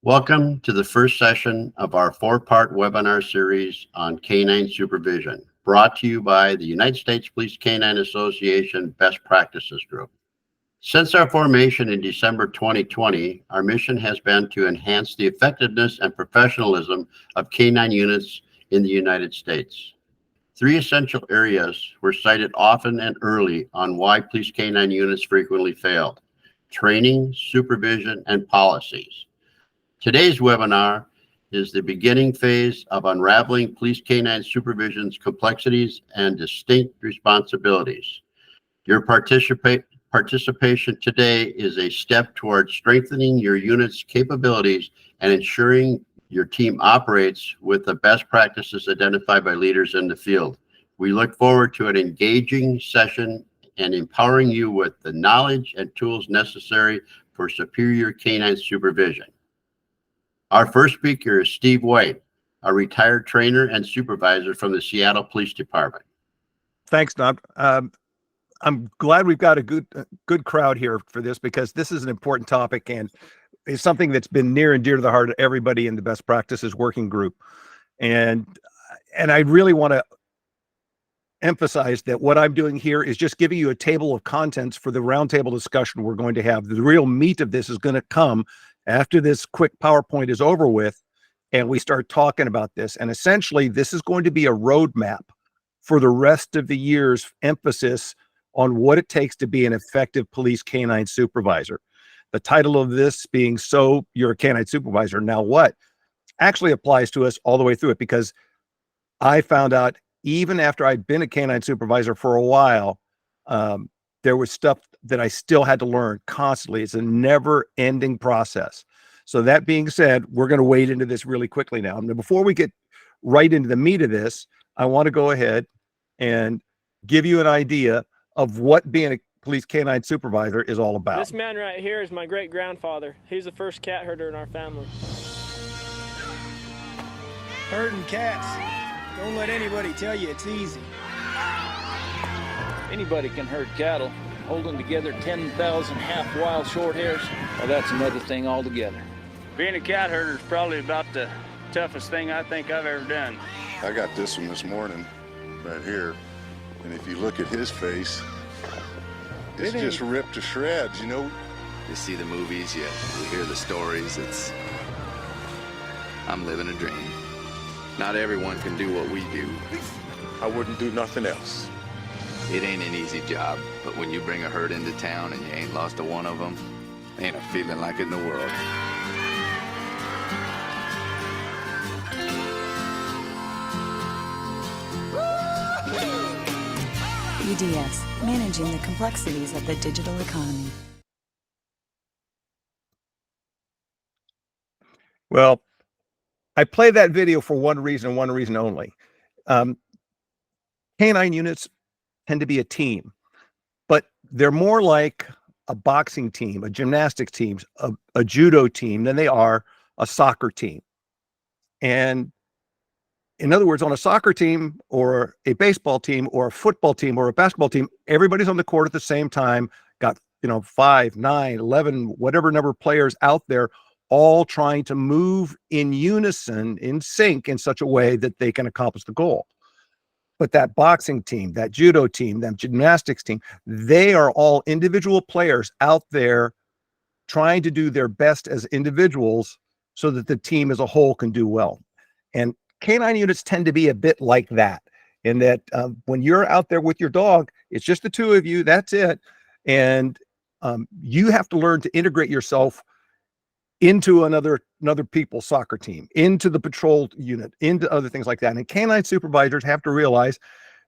Welcome to the first session of our four-part webinar series on canine supervision, brought to you by the United States Police Canine Association Best Practices Group. Since our formation in December 2020, our mission has been to enhance the effectiveness and professionalism of canine units in the United States. Three essential areas were cited often and early on why police canine units frequently failed: training, supervision, and policies. Today's webinar is the beginning phase of unraveling police canine supervision's complexities and distinct responsibilities. Your participation today is a step toward strengthening your unit's capabilities and ensuring your team operates with the best practices identified by leaders in the field. We look forward to an engaging session and empowering you with the knowledge and tools necessary for superior canine supervision. Our first speaker is Steve White, a retired trainer and supervisor from the Seattle Police Department. Thanks, Don. I'm glad we've got a good crowd here for this, because this is an important topic and it's something that's been near and dear to the heart of everybody in the Best Practices Working Group. And I really want to emphasize that what I'm doing here is just giving you a table of contents for the roundtable discussion we're going to have. The real meat of this is going to come after this quick PowerPoint is over with and we start talking about this. And essentially, this is going to be a roadmap for the rest of the year's emphasis on what it takes to be an effective police canine supervisor. The title of this being "So You're a Canine Supervisor, Now What?" actually applies to us all the way through it, because I found out even after I'd been a canine supervisor for a while, there was stuff that I still had to learn constantly. It's a never-ending process. So that being said, we're going to wade into this really quickly now. And before we get right into the meat of this, I want to go ahead and give you an idea of what being a police canine supervisor is all about. This man right here is my great-grandfather. He's the first cat herder in our family. Herding cats. Don't let anybody tell you it's easy. Anybody can herd cattle. Holding together 10,000 half-wild short hairs, well, that's another thing altogether. Being a cat herder is probably about the toughest thing I think I've ever done. I got this one this morning, right here, and if you look at his face, it's just ripped to shreds, you know? You see the movies, you hear the stories, I'm living a dream. Not everyone can do what we do. I wouldn't do nothing else. It ain't an easy job, but when you bring a herd into town and you ain't lost a one of them, ain't a feeling like it in the world. EDS, managing the complexities of the digital economy. Well, I play that video for one reason and one reason only. Canine units tend to be a team, but they're more like a boxing team, a gymnastics team, a judo team than they are a soccer team. And in other words, on a soccer team or a baseball team or a football team or a basketball team, everybody's on the court at the same time, got 5, 9, 11, whatever number of players out there, all trying to move in unison, in sync, in such a way that they can accomplish the goal. But that boxing team, that judo team, that gymnastics team, they are all individual players out there trying to do their best as individuals so that the team as a whole can do well. And canine units tend to be a bit like that, in that when you're out there with your dog, it's just the two of you, that's it. And you have to learn to integrate yourself into another people's soccer team, into the patrol unit, into other things like that. And canine supervisors have to realize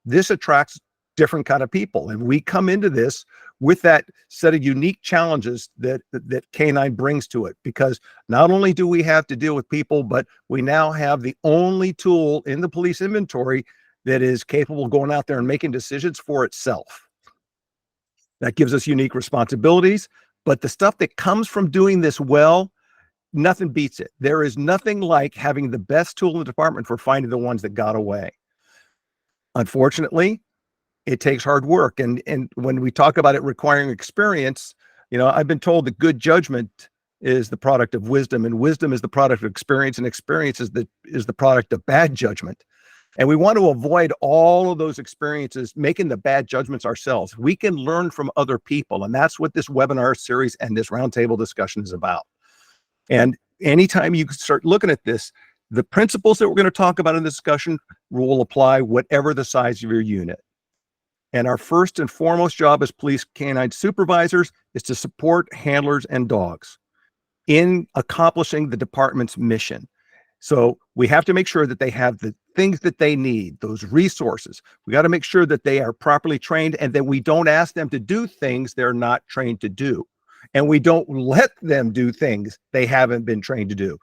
this attracts different kind of people. And we come into this with that set of unique challenges that canine brings to it, because not only do we have to deal with people, but we now have the only tool in the police inventory that is capable of going out there and making decisions for itself. That gives us unique responsibilities, but the stuff that comes from doing this well, nothing beats it. There is nothing like having the best tool in the department for finding the ones that got away. Unfortunately, it takes hard work. And when we talk about it requiring experience, I've been told that good judgment is the product of wisdom, and wisdom is the product of experience, and experience is the product of bad judgment. And we want to avoid all of those experiences, making the bad judgments ourselves. We can learn from other people, and that's what this webinar series and this roundtable discussion is about. And anytime you start looking at this, the principles that we're going to talk about in the discussion will apply whatever the size of your unit. And our first and foremost job as police canine supervisors is to support handlers and dogs in accomplishing the department's mission. So we have to make sure that they have the things that they need, those resources. We got to make sure that they are properly trained, and that we don't ask them to do things they're not trained to do. And we don't let them do things they haven't been trained to do.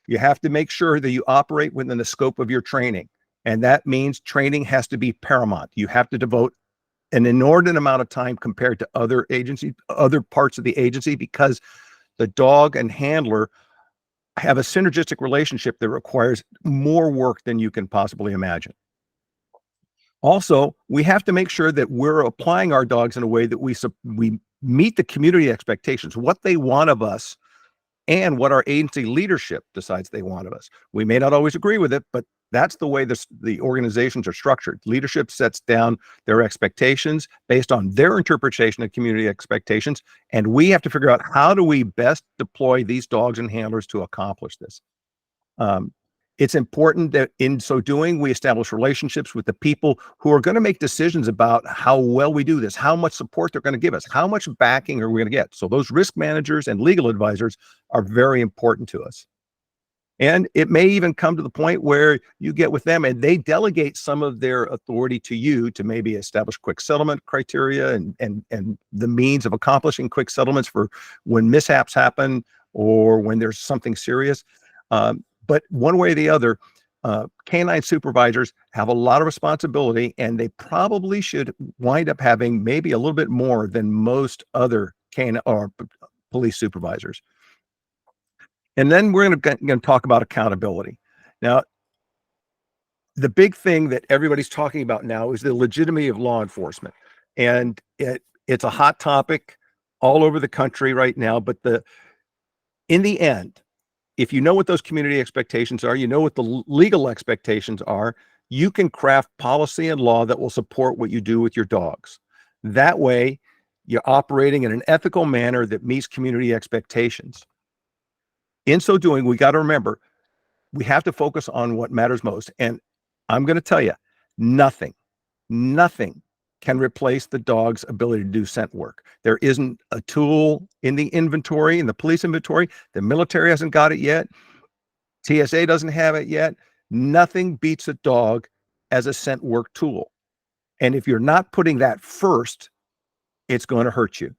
You have to make sure that you operate within the scope of your training. And that means training has to be paramount. You have to devote an inordinate amount of time compared to other agencies, other parts of the agency, because the dog and handler have a synergistic relationship that requires more work than you can possibly imagine. Also, we have to make sure that we're applying our dogs in a way that we meet the community expectations, what they want of us, and what our agency leadership decides they want of us. We may not always agree with it, but that's the way the organizations are structured. Leadership sets down their expectations based on their interpretation of community expectations, and we have to figure out how do we best deploy these dogs and handlers to accomplish this. It's important that in so doing, we establish relationships with the people who are going to make decisions about how well we do this, how much support they're going to give us, how much backing are we going to get. So those risk managers and legal advisors are very important to us. And it may even come to the point where you get with them and they delegate some of their authority to you to maybe establish quick settlement criteria and the means of accomplishing quick settlements for when mishaps happen or when there's something serious. But one way or the other, canine supervisors have a lot of responsibility, and they probably should wind up having maybe a little bit more than most other canine or police supervisors. And then we're going to talk about accountability. Now, the big thing that everybody's talking about now is the legitimacy of law enforcement. And it's a hot topic all over the country right now. But in the end, if you know what those community expectations are, you know what the legal expectations are, you can craft policy and law that will support what you do with your dogs. That way, you're operating in an ethical manner that meets community expectations. In so doing, we got to remember, we have to focus on what matters most. And I'm going to tell you, nothing can replace the dog's ability to do scent work. There isn't a tool in the inventory, in the police inventory. The military hasn't got it yet. TSA doesn't have it yet. Nothing beats a dog as a scent work tool. And if you're not putting that first, it's going to hurt you.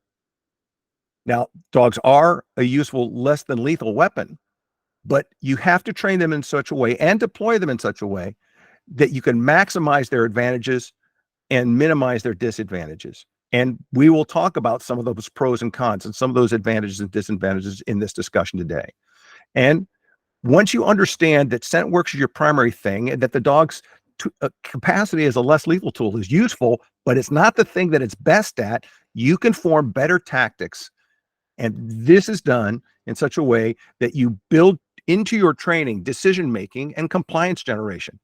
Now, dogs are a useful, less than lethal weapon, but you have to train them in such a way and deploy them in such a way that you can maximize their advantages and minimize their disadvantages. And we will talk about some of those pros and cons and some of those advantages and disadvantages in this discussion today. And once you understand that scent work is your primary thing and that the dog's capacity as a less lethal tool is useful, but it's not the thing that it's best at, you can form better tactics. And this is done in such a way that you build into your training decision-making and compliance generation.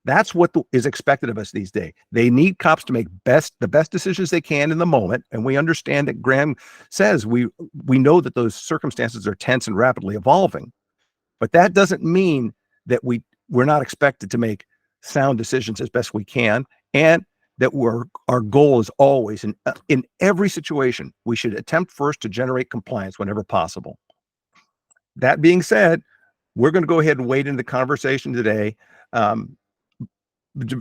That's what is expected of us these days. They need cops to make the best decisions they can in the moment. And we understand that Graham says we know that those circumstances are tense and rapidly evolving. But that doesn't mean that we're not expected to make sound decisions as best we can, and that our goal is always in every situation, we should attempt first to generate compliance whenever possible. That being said, we're going to go ahead and wade into the conversation today.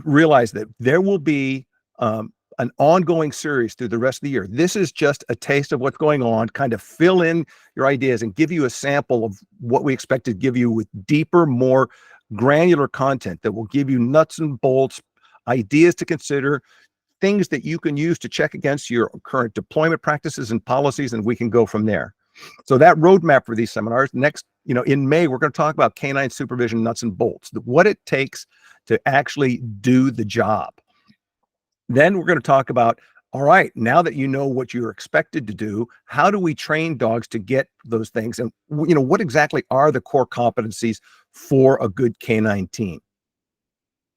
Realize that there will be an ongoing series through the rest of the year. This is just a taste of what's going on, kind of fill in your ideas and give you a sample of what we expect to give you with deeper, more granular content that will give you nuts and bolts, ideas to consider, things that you can use to check against your current deployment practices and policies, and we can go from there. So that roadmap for these seminars, next, in May, we're going to talk about canine supervision nuts and bolts, what it takes to actually do the job. Then we're going to talk about All right, now that you know what you're expected to do, how do we train dogs to get those things? And what exactly are the core competencies for a good canine team?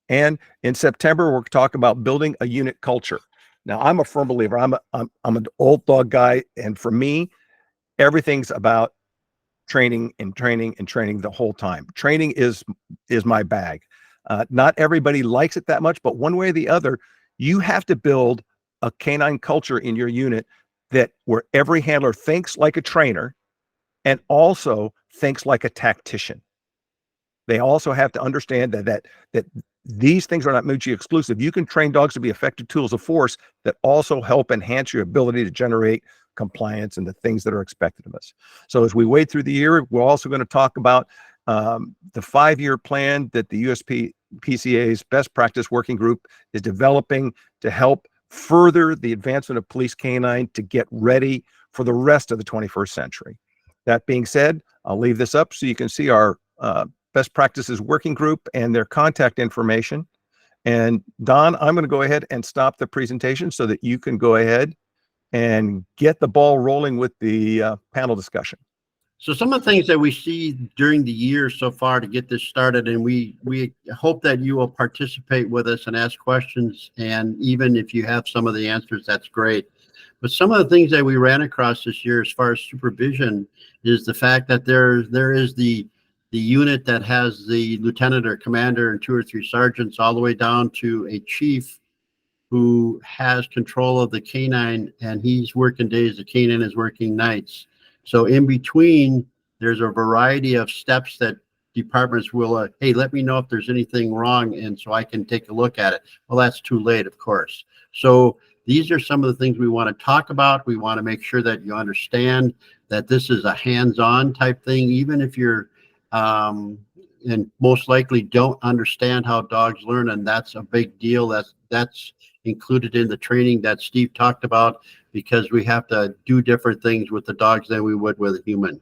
And in September, we're talking about building a unit culture. Now, I'm a firm believer. I'm an old dog guy, and for me, everything's about training and training and training the whole time. Training is my bag. Not everybody likes it that much, but one way or the other, you have to build a canine culture in your unit where every handler thinks like a trainer and also thinks like a tactician. They also have to understand that these things are not mutually exclusive. You can train dogs to be effective tools of force that also help enhance your ability to generate compliance and the things that are expected of us. So as we wade through the year, we're also going to talk about the 5-year plan that the USPCA's best practice working group is developing to help further the advancement of police canine to get ready for the rest of the 21st century. That being said, I'll leave this up so you can see our best practices working group and their contact information. And Don, I'm going to go ahead and stop the presentation so that you can go ahead and get the ball rolling with the panel discussion. So some of the things that we see during the year so far to get this started, and we hope that you will participate with us and ask questions, and even if you have some of the answers, that's great. But some of the things that we ran across this year as far as supervision is the fact that there is the unit that has the lieutenant or commander and 2 or 3 sergeants all the way down to a chief who has control of the canine, and he's working days, the canine is working nights. So in between, there's a variety of steps that departments will, hey, let me know if there's anything wrong, and so I can take a look at it. Well, that's too late, of course. So these are some of the things we want to talk about. We want to make sure that you understand that this is a hands-on type thing, even if you're, and most likely don't understand how dogs learn, and that's a big deal. That's included in the training that Steve talked about, because we have to do different things with the dogs than we would with a human.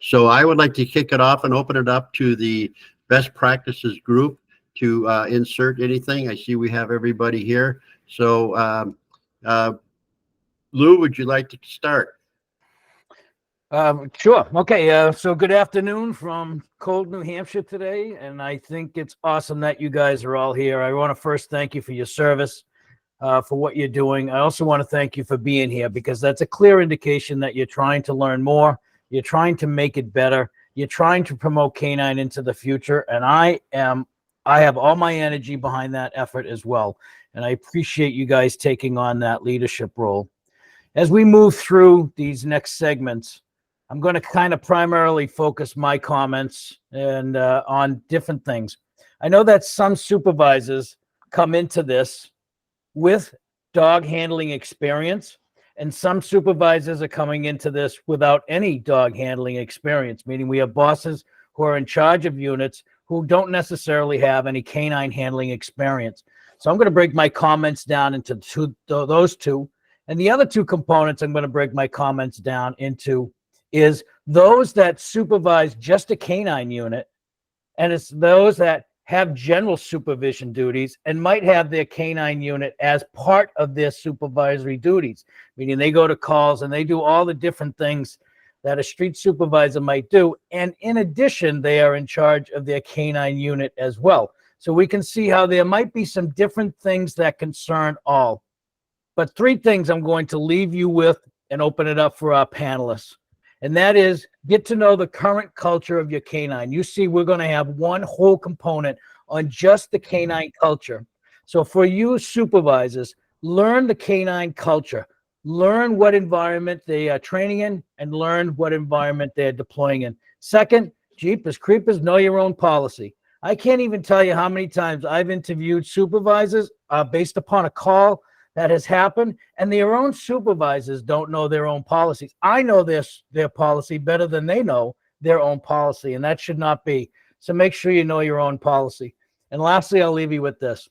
So I would like to kick it off and open it up to the best practices group to insert anything. I see we have everybody here. So Lou, would you like to start? Sure. Okay. So good afternoon from cold New Hampshire today. And I think it's awesome that you guys are all here. I want to first thank you for your service, for what you're doing. I also want to thank you for being here, because that's a clear indication that you're trying to learn more. You're trying to make it better. You're trying to promote canine into the future. And I have all my energy behind that effort as well. And I appreciate you guys taking on that leadership role. As we move through these next segments, I'm going to kind of primarily focus my comments and on different things. I know that some supervisors come into this with dog handling experience, and some supervisors are coming into this without any dog handling experience, meaning we have bosses who are in charge of units who don't necessarily have any canine handling experience. So I'm going to break my comments down into those two. And the other 2 components I'm going to break my comments down into is those that supervise just a canine unit, and it's those that have general supervision duties and might have their canine unit as part of their supervisory duties, meaning they go to calls and they do all the different things that a street supervisor might do. And in addition, they are in charge of their canine unit as well. So we can see how there might be some different things that concern all. But 3 things I'm going to leave you with and open it up for our panelists. And that is, get to know the current culture of your canine. You see, we're going to have one whole component on just the canine culture. So for you supervisors, learn the canine culture. Learn what environment they are training in, and learn what environment they're deploying in. Second, Jeepers Creepers, know your own policy. I can't even tell you how many times I've interviewed supervisors based upon a call that has happened, and their own supervisors don't know their own policies. I know their policy better than they know their own policy, and that should not be. So make sure you know your own policy. And lastly, I'll leave you with this.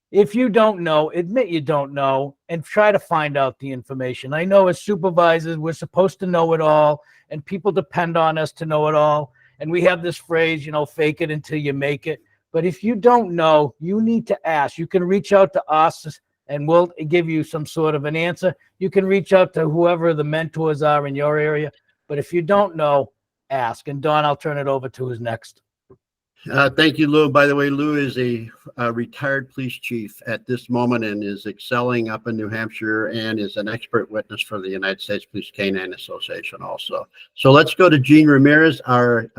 If you don't know, admit you don't know, and try to find out the information. I know as supervisors, we're supposed to know it all, and people depend on us to know it all. And we have this phrase, fake it until you make it. But if you don't know, you need to ask. You can reach out to us and we'll give you some sort of an answer. You can reach out to whoever the mentors are in your area, but if you don't know, ask. And Don, I'll turn it over to who's next. Thank you, Lou. By the way, Lou is a retired police chief at this moment and is excelling up in New Hampshire and is an expert witness for the United States Police Canine Association also. So let's go to Gene Ramirez, our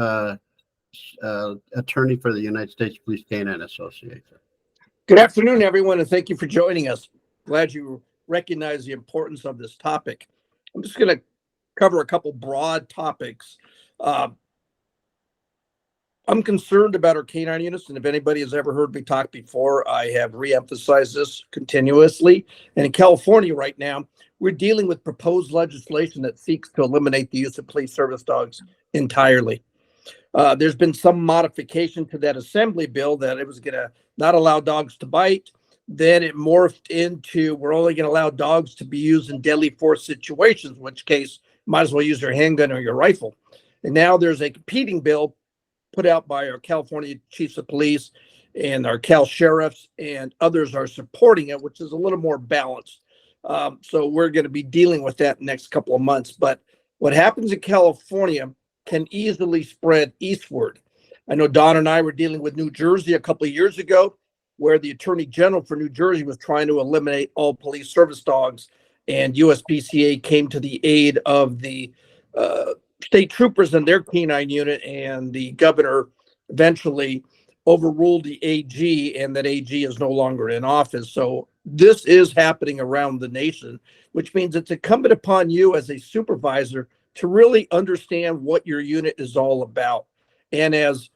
attorney for the United States Police Canine Association. Good afternoon, everyone, and thank you for joining us. Glad you recognize the importance of this topic. I'm just going to cover a couple broad topics. I'm concerned about our canine units, and if anybody has ever heard me talk before, I have re-emphasized this continuously. And in California right now, we're dealing with proposed legislation that seeks to eliminate the use of police service dogs entirely. There's been some modification to that assembly bill that it was going to not allow dogs to bite. Then it morphed into we're only going to allow dogs to be used in deadly force situations, in which case might as well use your handgun or your rifle. And now there's a competing bill put out by our California chiefs of police and our Cal sheriffs, and others are supporting it, which is a little more balanced. So we're going to be dealing with that next couple of months. But what happens in California can easily spread eastward. I know Don and I were dealing with New Jersey a couple of years ago, where the Attorney General for New Jersey was trying to eliminate all police service dogs, and USPCA came to the aid of the state troopers and their canine unit, and the governor eventually overruled the AG, and that AG is no longer in office. So this is happening around the nation, which means it's incumbent upon you as a supervisor to really understand what your unit is all about. And as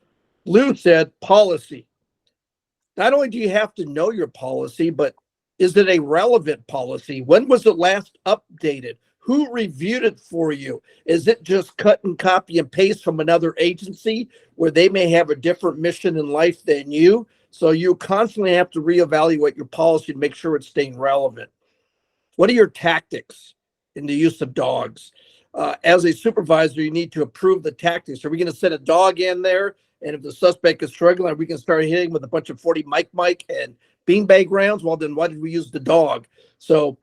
Lou said, policy. Not only do you have to know your policy, but is it a relevant policy? When was it last updated? Who reviewed it for you? Is it just cut and copy and paste from another agency where they may have a different mission in life than you? So you constantly have to reevaluate your policy to make sure it's staying relevant. What are your tactics in the use of dogs? As a supervisor, you need to approve the tactics. Are we going to send a dog in there? And if the suspect is struggling, are we going to start hitting with a bunch of 40 Mike and beanbag rounds? Well, then why did we use the dog? So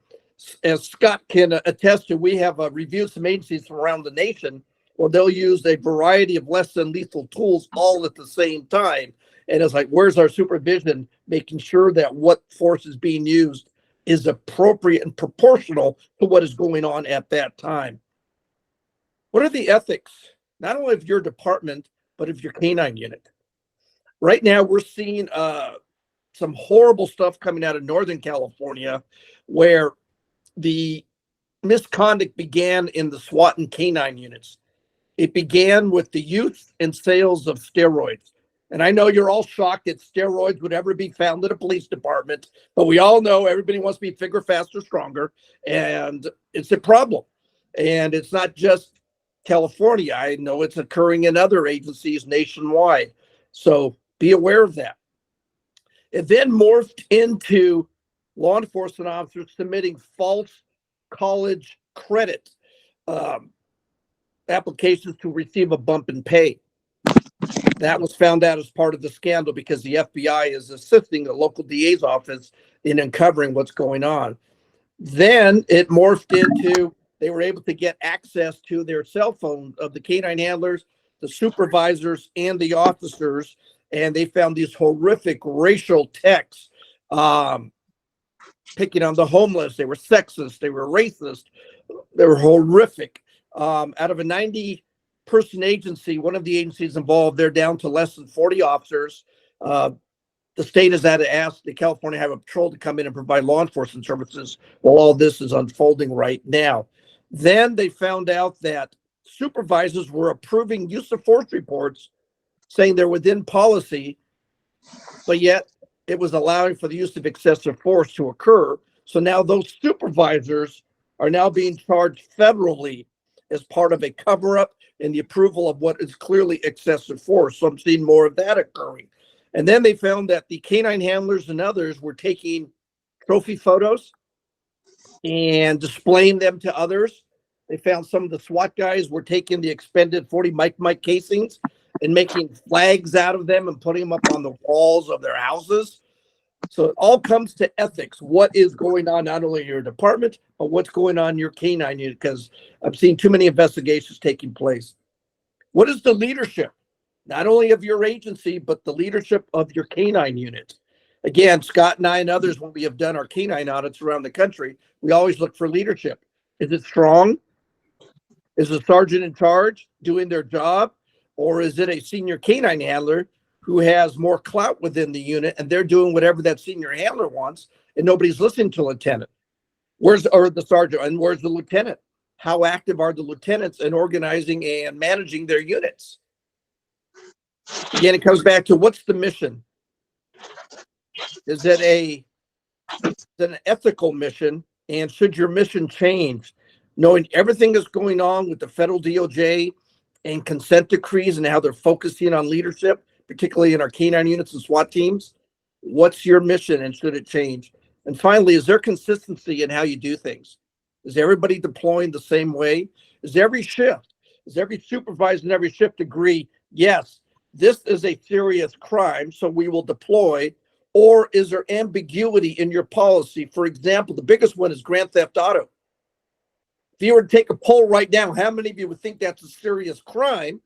as Scott can attest to, we have reviewed some agencies from around the nation where they'll use a variety of less than lethal tools all at the same time. And it's like, where's our supervision, making sure that what force is being used is appropriate and proportional to what is going on at that time. What are the ethics, not only of your department, but of your canine unit? Right now, we're seeing some horrible stuff coming out of Northern California, where the misconduct began in the SWAT and canine units. It began with the use and sales of steroids. And I know you're all shocked that steroids would ever be found in a police department, but we all know everybody wants to be bigger, faster, stronger, and it's a problem. And it's not just California. I know it's occurring in other agencies nationwide. So be aware of that. It then morphed into law enforcement officers submitting false college credit applications to receive a bump in pay. That was found out as part of the scandal because the FBI is assisting the local DA's office in uncovering what's going on. Then it morphed into they were able to get access to their cell phones of the canine handlers, the supervisors, and the officers, and they found these horrific racial texts picking on the homeless. They were sexist, they were racist, they were horrific. Out of a 90-person agency, one of the agencies involved, they're down to less than 40 officers. The state has had to ask the California Highway Patrol to come in and provide law enforcement services while all this is unfolding right now. Then they found out that supervisors were approving use of force reports, saying they're within policy, but yet it was allowing for the use of excessive force to occur. So now those supervisors are now being charged federally as part of a cover-up and the approval of what is clearly excessive force. So I'm seeing more of that occurring. And then they found that the canine handlers and others were taking trophy photos and displaying them to others. They found some of the SWAT guys were taking the expended 40 Mike casings and making flags out of them and putting them up on the walls of their houses. So it all comes to ethics. What is going on, not only in your department, but what's going on in your canine unit, because I've seen too many investigations taking place. What is the leadership, not only of your agency, but the leadership of your canine unit? Again, Scott and I and others, when we have done our canine audits around the country, we always look for leadership. Is it strong? Is the sergeant in charge doing their job? Or is it a senior canine handler who has more clout within the unit and they're doing whatever that senior handler wants and nobody's listening to lieutenant? Or the sergeant, and where's the lieutenant? How active are the lieutenants in organizing and managing their units? Again, it comes back to what's the mission? Is it an ethical mission? And should your mission change? Knowing everything that's going on with the federal DOJ and consent decrees and how they're focusing on leadership, particularly in our canine units and SWAT teams, what's your mission and should it change? And finally, is there consistency in how you do things? Is everybody deploying the same way? Is every supervisor and every shift agree, yes, this is a serious crime, so we will deploy? Or is there ambiguity in your policy? For example, the biggest one is grand theft auto. If you were to take a poll right now, how many of you would think that's a serious crime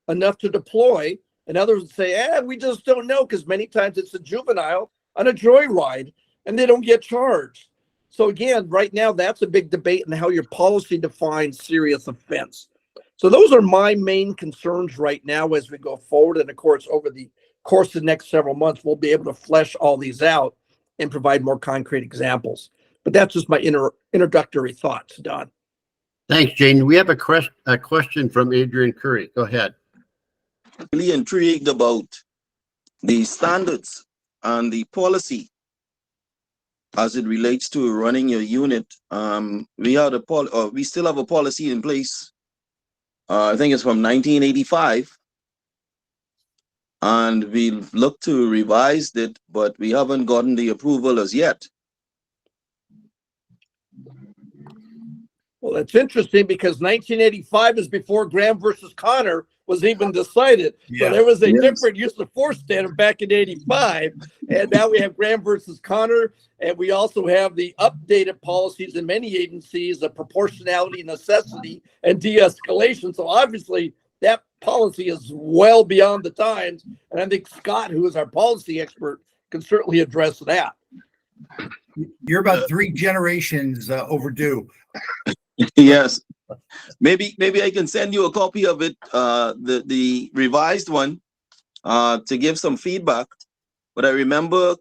enough to deploy? And others would say, we just don't know, because many times it's a juvenile on a joyride and they don't get charged. So again, right now, that's a big debate in how your policy defines serious offense. So those are my main concerns right now as we go forward. And of course, over the course of the next several months, we'll be able to flesh all these out and provide more concrete examples. But that's just my introductory thoughts, Don. Thanks, Jane. We have a question from Adrian Curry. Go ahead. Really intrigued about the standards and the policy as it relates to running your unit. We still have a policy in place. I think it's from 1985. And we've looked to revise it, but we haven't gotten the approval as yet. Well, it's interesting because 1985 is before Graham versus Connor was even decided. Yeah. So there was a different use of force standard back in 85. And now we have Graham versus Connor. And we also have the updated policies in many agencies of proportionality, necessity, and de-escalation. So obviously that policy is well beyond the times. And I think Scott, who is our policy expert, can certainly address that. You're about 3 generations overdue. Yes, maybe I can send you a copy of it, the revised one, to give some feedback. But I remember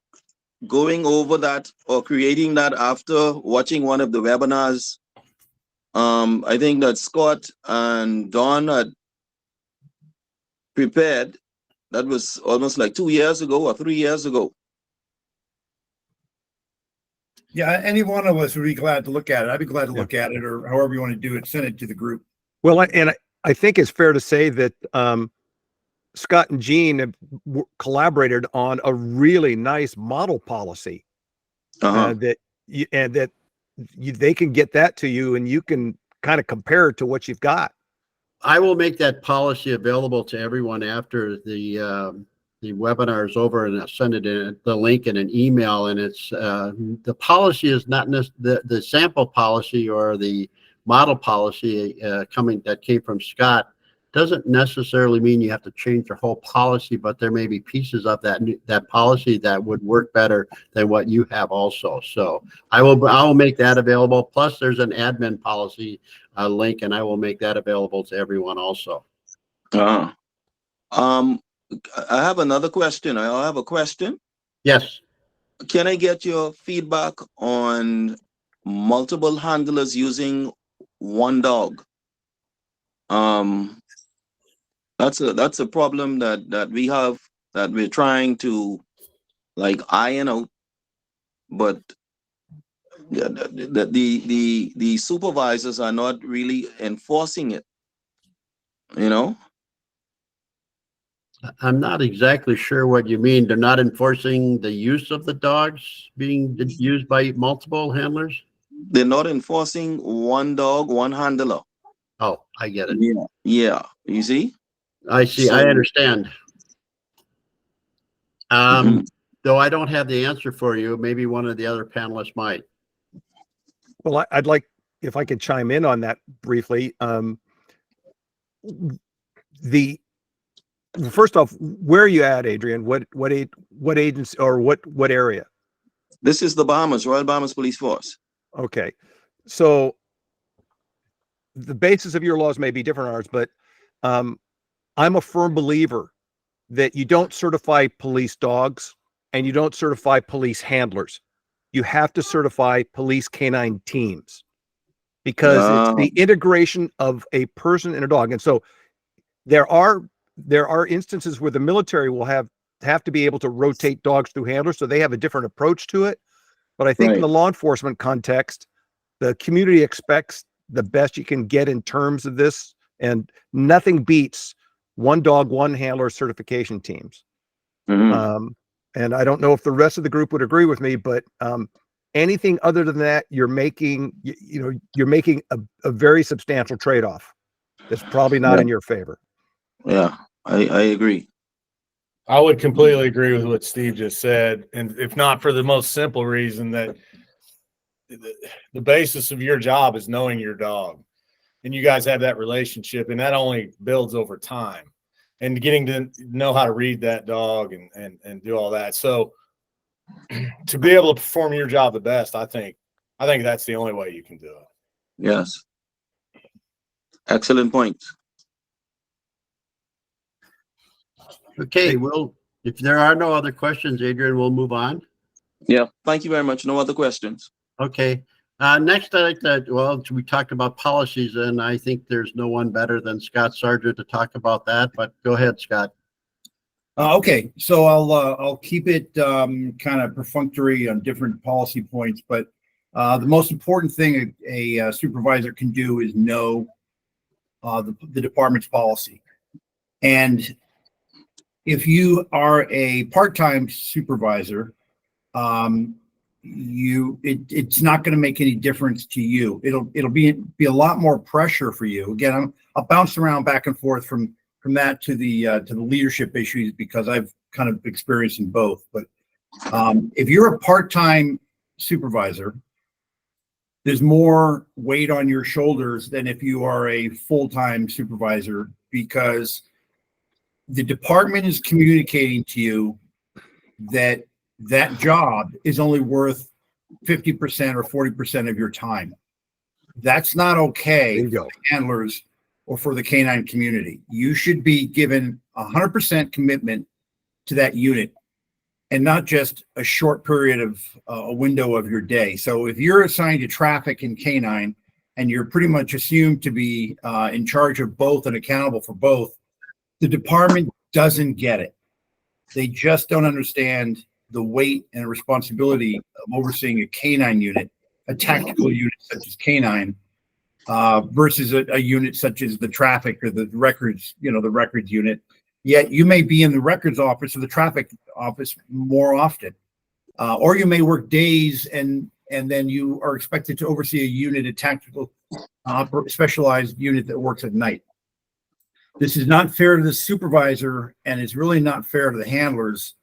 going over that or creating that after watching one of the webinars. I think that Scott and Don had prepared. That was almost like 2 years ago or 3 years ago. Yeah, any one of us would be glad to look at it. I'd be glad to look at it, or however you want to do it, send it to the group. Well, I think it's fair to say that Scott and Gene have collaborated on a really nice model policy they can get that to you and you can kind of compare it to what you've got. I will make that policy available to everyone after the webinar is over, and I'll send it in the link in an email. And it's the policy is not the sample policy or the model policy that came from Scott doesn't necessarily mean you have to change your whole policy, but there may be pieces of that policy that would work better than what you have also. So I will make that available. Plus there's an admin policy link, and I will make that available to everyone also. I have another question. I have a question. Yes. Can I get your feedback on multiple handlers using one dog? That's a problem that we have, that we're trying to iron out, but the supervisors are not really enforcing it, I'm not exactly sure what you mean. They're not enforcing the use of the dogs being used by multiple handlers? They're not enforcing one dog, one handler. Oh, I get it. Yeah. You see? I see. I understand. though I don't have the answer for you. Maybe one of the other panelists might. Well, I'd like, if I could chime in on that briefly. First off, where are you at, Adrian? What agency or what area? This is the Bahamas, Royal Bahamas Police Force. Okay. So the basis of your laws may be different than ours, but I'm a firm believer that you don't certify police dogs and you don't certify police handlers. You have to certify police canine teams because it's the integration of a person and a dog. And so there are instances where the military will have to be able to rotate dogs through handlers, so they have a different approach to it. But I think in the law enforcement context, the community expects the best you can get in terms of this, and nothing beats one dog, one handler certification teams. And I don't know if the rest of the group would agree with me, but anything other than that, you're making a very substantial trade-off that's probably not in your favor. Yeah, I agree. I would completely agree with what Steve just said. And if not for the most simple reason that the basis of your job is knowing your dog, and you guys have that relationship, and that only builds over time and getting to know how to read that dog and do all that. So to be able to perform your job the best, I think that's the only way you can do it. Yes. Excellent point. Okay, well, if there are no other questions, Adrian, we'll move on. Yeah, thank you very much. No other questions. Okay. Next, I'd like to, well, we talked about policies, and I think there's no one better than Scott Sargent to talk about that, but go ahead, Scott. Okay, so I'll keep it kind of perfunctory on different policy points, but the most important thing a supervisor can do is know the department's policy. And if you are a part-time supervisor, it's not going to make any difference to you. It'll be a lot more pressure for you. Again, I'll bounce around back and forth from that to the leadership issues because I've kind of experienced in both. But if you're a part-time supervisor, there's more weight on your shoulders than if you are a full-time supervisor, because the department is communicating to you that job is only worth 50% or 40% of your time. That's not okay for the handlers or for the canine community. You should be given 100% commitment to that unit and not just a short period of a window of your day. So if you're assigned to traffic and canine and you're pretty much assumed to be in charge of both and accountable for both, the department doesn't get it. They just don't understand the weight and responsibility of overseeing a canine unit, a tactical unit such as canine, versus a unit such as the traffic or the records, the records unit. Yet you may be in the records office or the traffic office more often, or you may work days and then you are expected to oversee a unit, a tactical specialized unit that works at night. This is not fair to the supervisor, and it's really not fair to the handlers.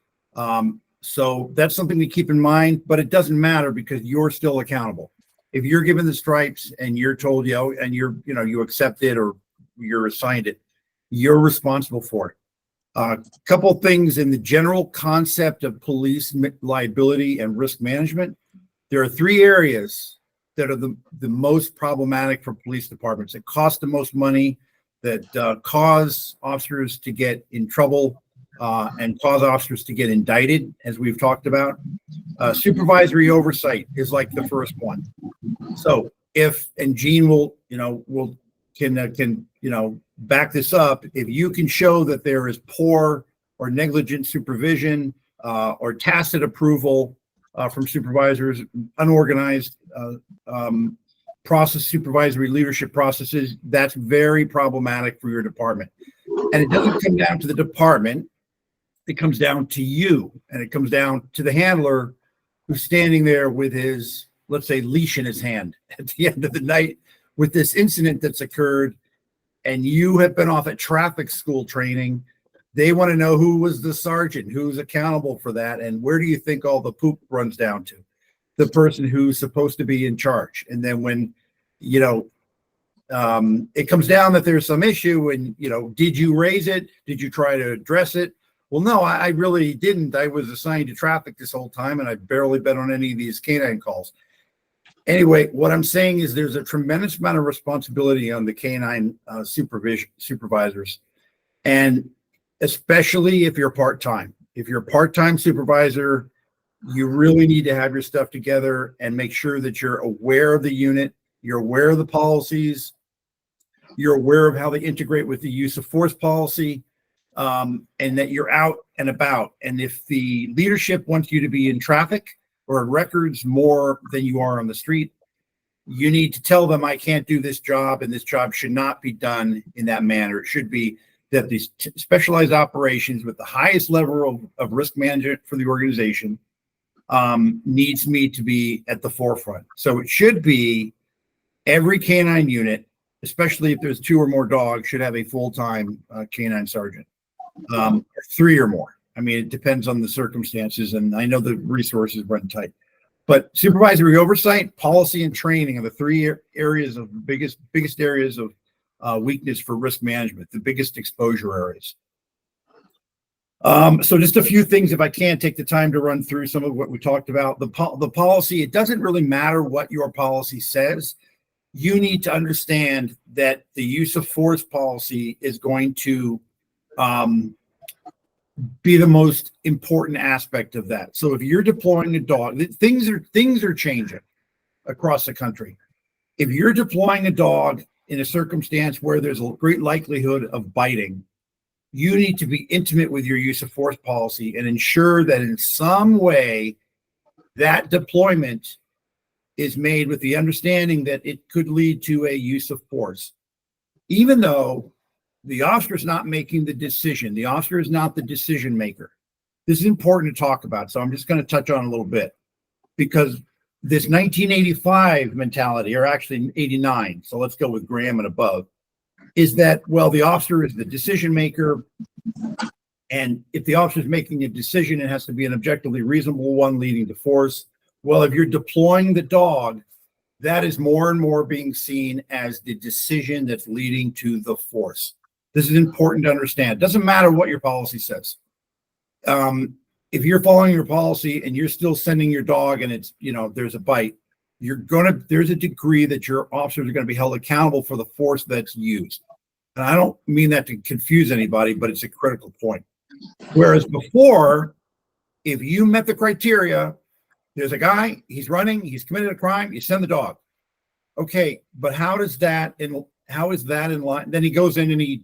So that's something to keep in mind, but it doesn't matter because you're still accountable. If you're given the stripes and you're told, and you accept it or you're assigned it, you're responsible for it. A couple things in the general concept of police liability and risk management. There are three areas that are the most problematic for police departments. It costs the most money, that cause officers to get in trouble and cause officers to get indicted, as we've talked about. Supervisory oversight is like the first one. So and Gene can back this up, if you can show that there is poor or negligent supervision or tacit approval from supervisors, unorganized supervisory leadership processes, that's very problematic for your department. And it doesn't come down to the department, it comes down to you, and it comes down to the handler who's standing there with his, let's say, leash in his hand at the end of the night with this incident that's occurred, and you have been off at traffic school training They want to know who was the sergeant, who's accountable for that, and where do you think all the poop runs down to? The person who's supposed to be in charge. And then when, it comes down that there's some issue and, did you raise it? Did you try to address it? Well, no, I really didn't. I was assigned to traffic this whole time, and I've barely been on any of these canine calls. Anyway, what I'm saying is there's a tremendous amount of responsibility on the canine supervisors, and especially if you're part-time. If you're a part-time supervisor, you really need to have your stuff together and make sure that you're aware of the unit, you're aware of the policies, you're aware of how they integrate with the use of force policy, and that you're out and about. And if the leadership wants you to be in traffic or in records more than you are on the street, you need to tell them, I can't do this job, and this job should not be done in that manner. It should be that these specialized operations with the highest level of risk management for the organization needs me to be at the forefront. So it should be every canine unit, especially if there's 2 or more dogs, should have a full-time canine sergeant, 3 or more. I mean, it depends on the circumstances, and I know the resources run tight. But supervisory oversight, policy, and training are the 3 areas of biggest areas of weakness for risk management, the biggest exposure areas. So just a few things, if I can take the time to run through some of what we talked about. The policy, it doesn't really matter what your policy says. You need to understand that the use of force policy is going to be the most important aspect of that. So if you're deploying a dog, things are changing across the country. If you're deploying a dog in a circumstance where there's a great likelihood of biting, you need to be intimate with your use of force policy and ensure that in some way that deployment is made with the understanding that it could lead to a use of force. Even though the officer is not making the decision, the officer is not the decision maker. This is important to talk about, so I'm just going to touch on a little bit, because this 1985 mentality, or actually 89, so let's go with Graham and above, is that, well, the officer is the decision maker, and if the officer is making a decision, it has to be an objectively reasonable one leading to force. Well, if you're deploying the dog, that is more and more being seen as the decision that's leading to the force. This is important to understand. It doesn't matter what your policy says. If you're following your policy and you're still sending your dog and it's, there's a bite, there's a degree that your officers are going to be held accountable for the force that's used. And I don't mean that to confuse anybody, but it's a critical point. Whereas before, if you met the criteria, there's a guy, he's running, he's committed a crime, you send the dog. Okay, but how is that in line? Then he goes in and he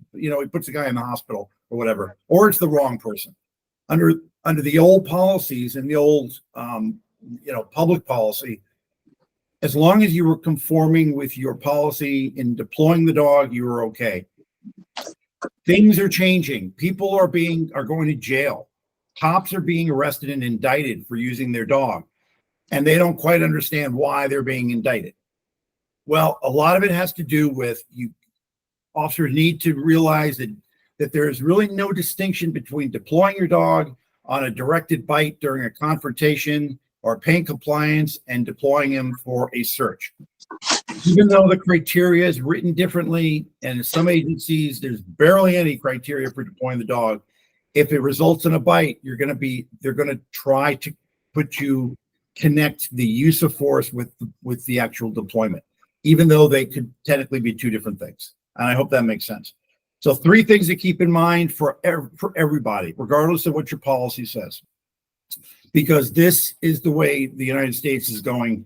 puts the guy in the hospital or whatever, or it's the wrong person. Under the old policies and the old public policy, as long as you were conforming with your policy in deploying the dog, you were okay. Things are changing. People are going to jail. Cops are being arrested and indicted for using their dog, and they don't quite understand why they're being indicted. Well, a lot of it has to do with officers need to realize that there's really no distinction between deploying your dog on a directed bite during a confrontation or pain compliance and deploying him for a search. Even though the criteria is written differently, and in some agencies there's barely any criteria for deploying the dog, if it results in a bite, they're going to try to connect the use of force with the actual deployment, even though they could technically be 2 different things. And I hope that makes sense. So 3 things to keep in mind for everybody, regardless of what your policy says, because this is the way the United States is going,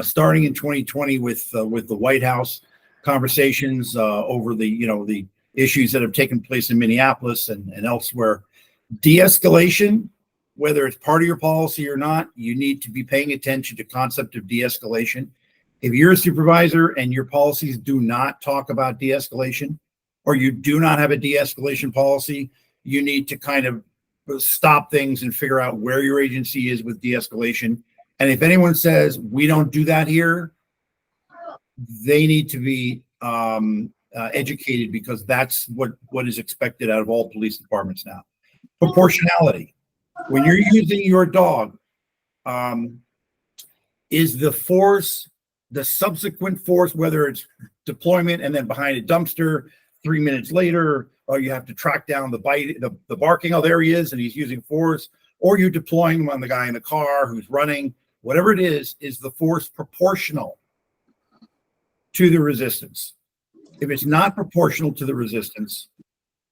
starting in 2020 with the White House conversations over the issues that have taken place in Minneapolis and elsewhere. De-escalation, whether it's part of your policy or not, you need to be paying attention to concept of de-escalation. If you're a supervisor and your policies do not talk about de-escalation, or you do not have a de-escalation policy, you need to kind of stop things and figure out where your agency is with de-escalation. And if anyone says, we don't do that here, they need to be educated, because that's what is expected out of all police departments now. Proportionality. When you're using your dog, is the force, the subsequent force, whether it's deployment and then behind a dumpster 3 minutes later, or you have to track down the barking, oh, there he is, and he's using force, or you're deploying him on the guy in the car who's running, whatever it is the force proportional to the resistance? If it's not proportional to the resistance,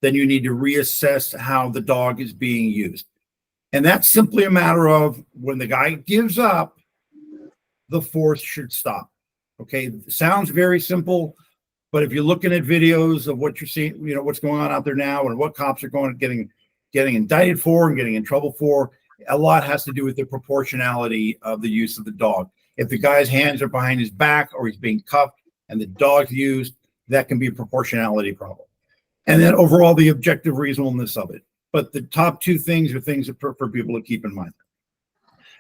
then you need to reassess how the dog is being used. And that's simply a matter of when the guy gives up, the force should stop. Okay, it sounds very simple, but if you're looking at videos of what you're seeing, you know, what's going on out there now and what cops are getting indicted for and getting in trouble for, a lot has to do with the proportionality of the use of the dog. If the guy's hands are behind his back or he's being cuffed and the dog's used, that can be a proportionality problem. And then overall, the objective reasonableness of it. But the top two things are things for people to keep in mind.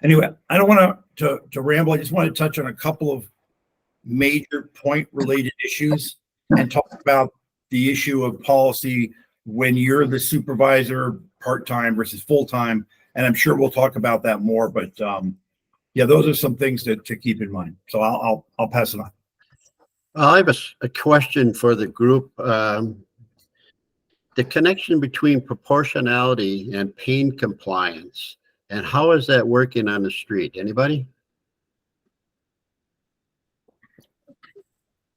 Anyway, I don't want to ramble. I just want to touch on a couple of major point-related issues and talk about the issue of policy when you're the supervisor part-time versus full-time. And I'm sure we'll talk about that more. But yeah, those are some things to keep in mind. So I'll pass it on. I have a question for the group. The connection between proportionality and pain compliance, and how is that working on the street? Anybody?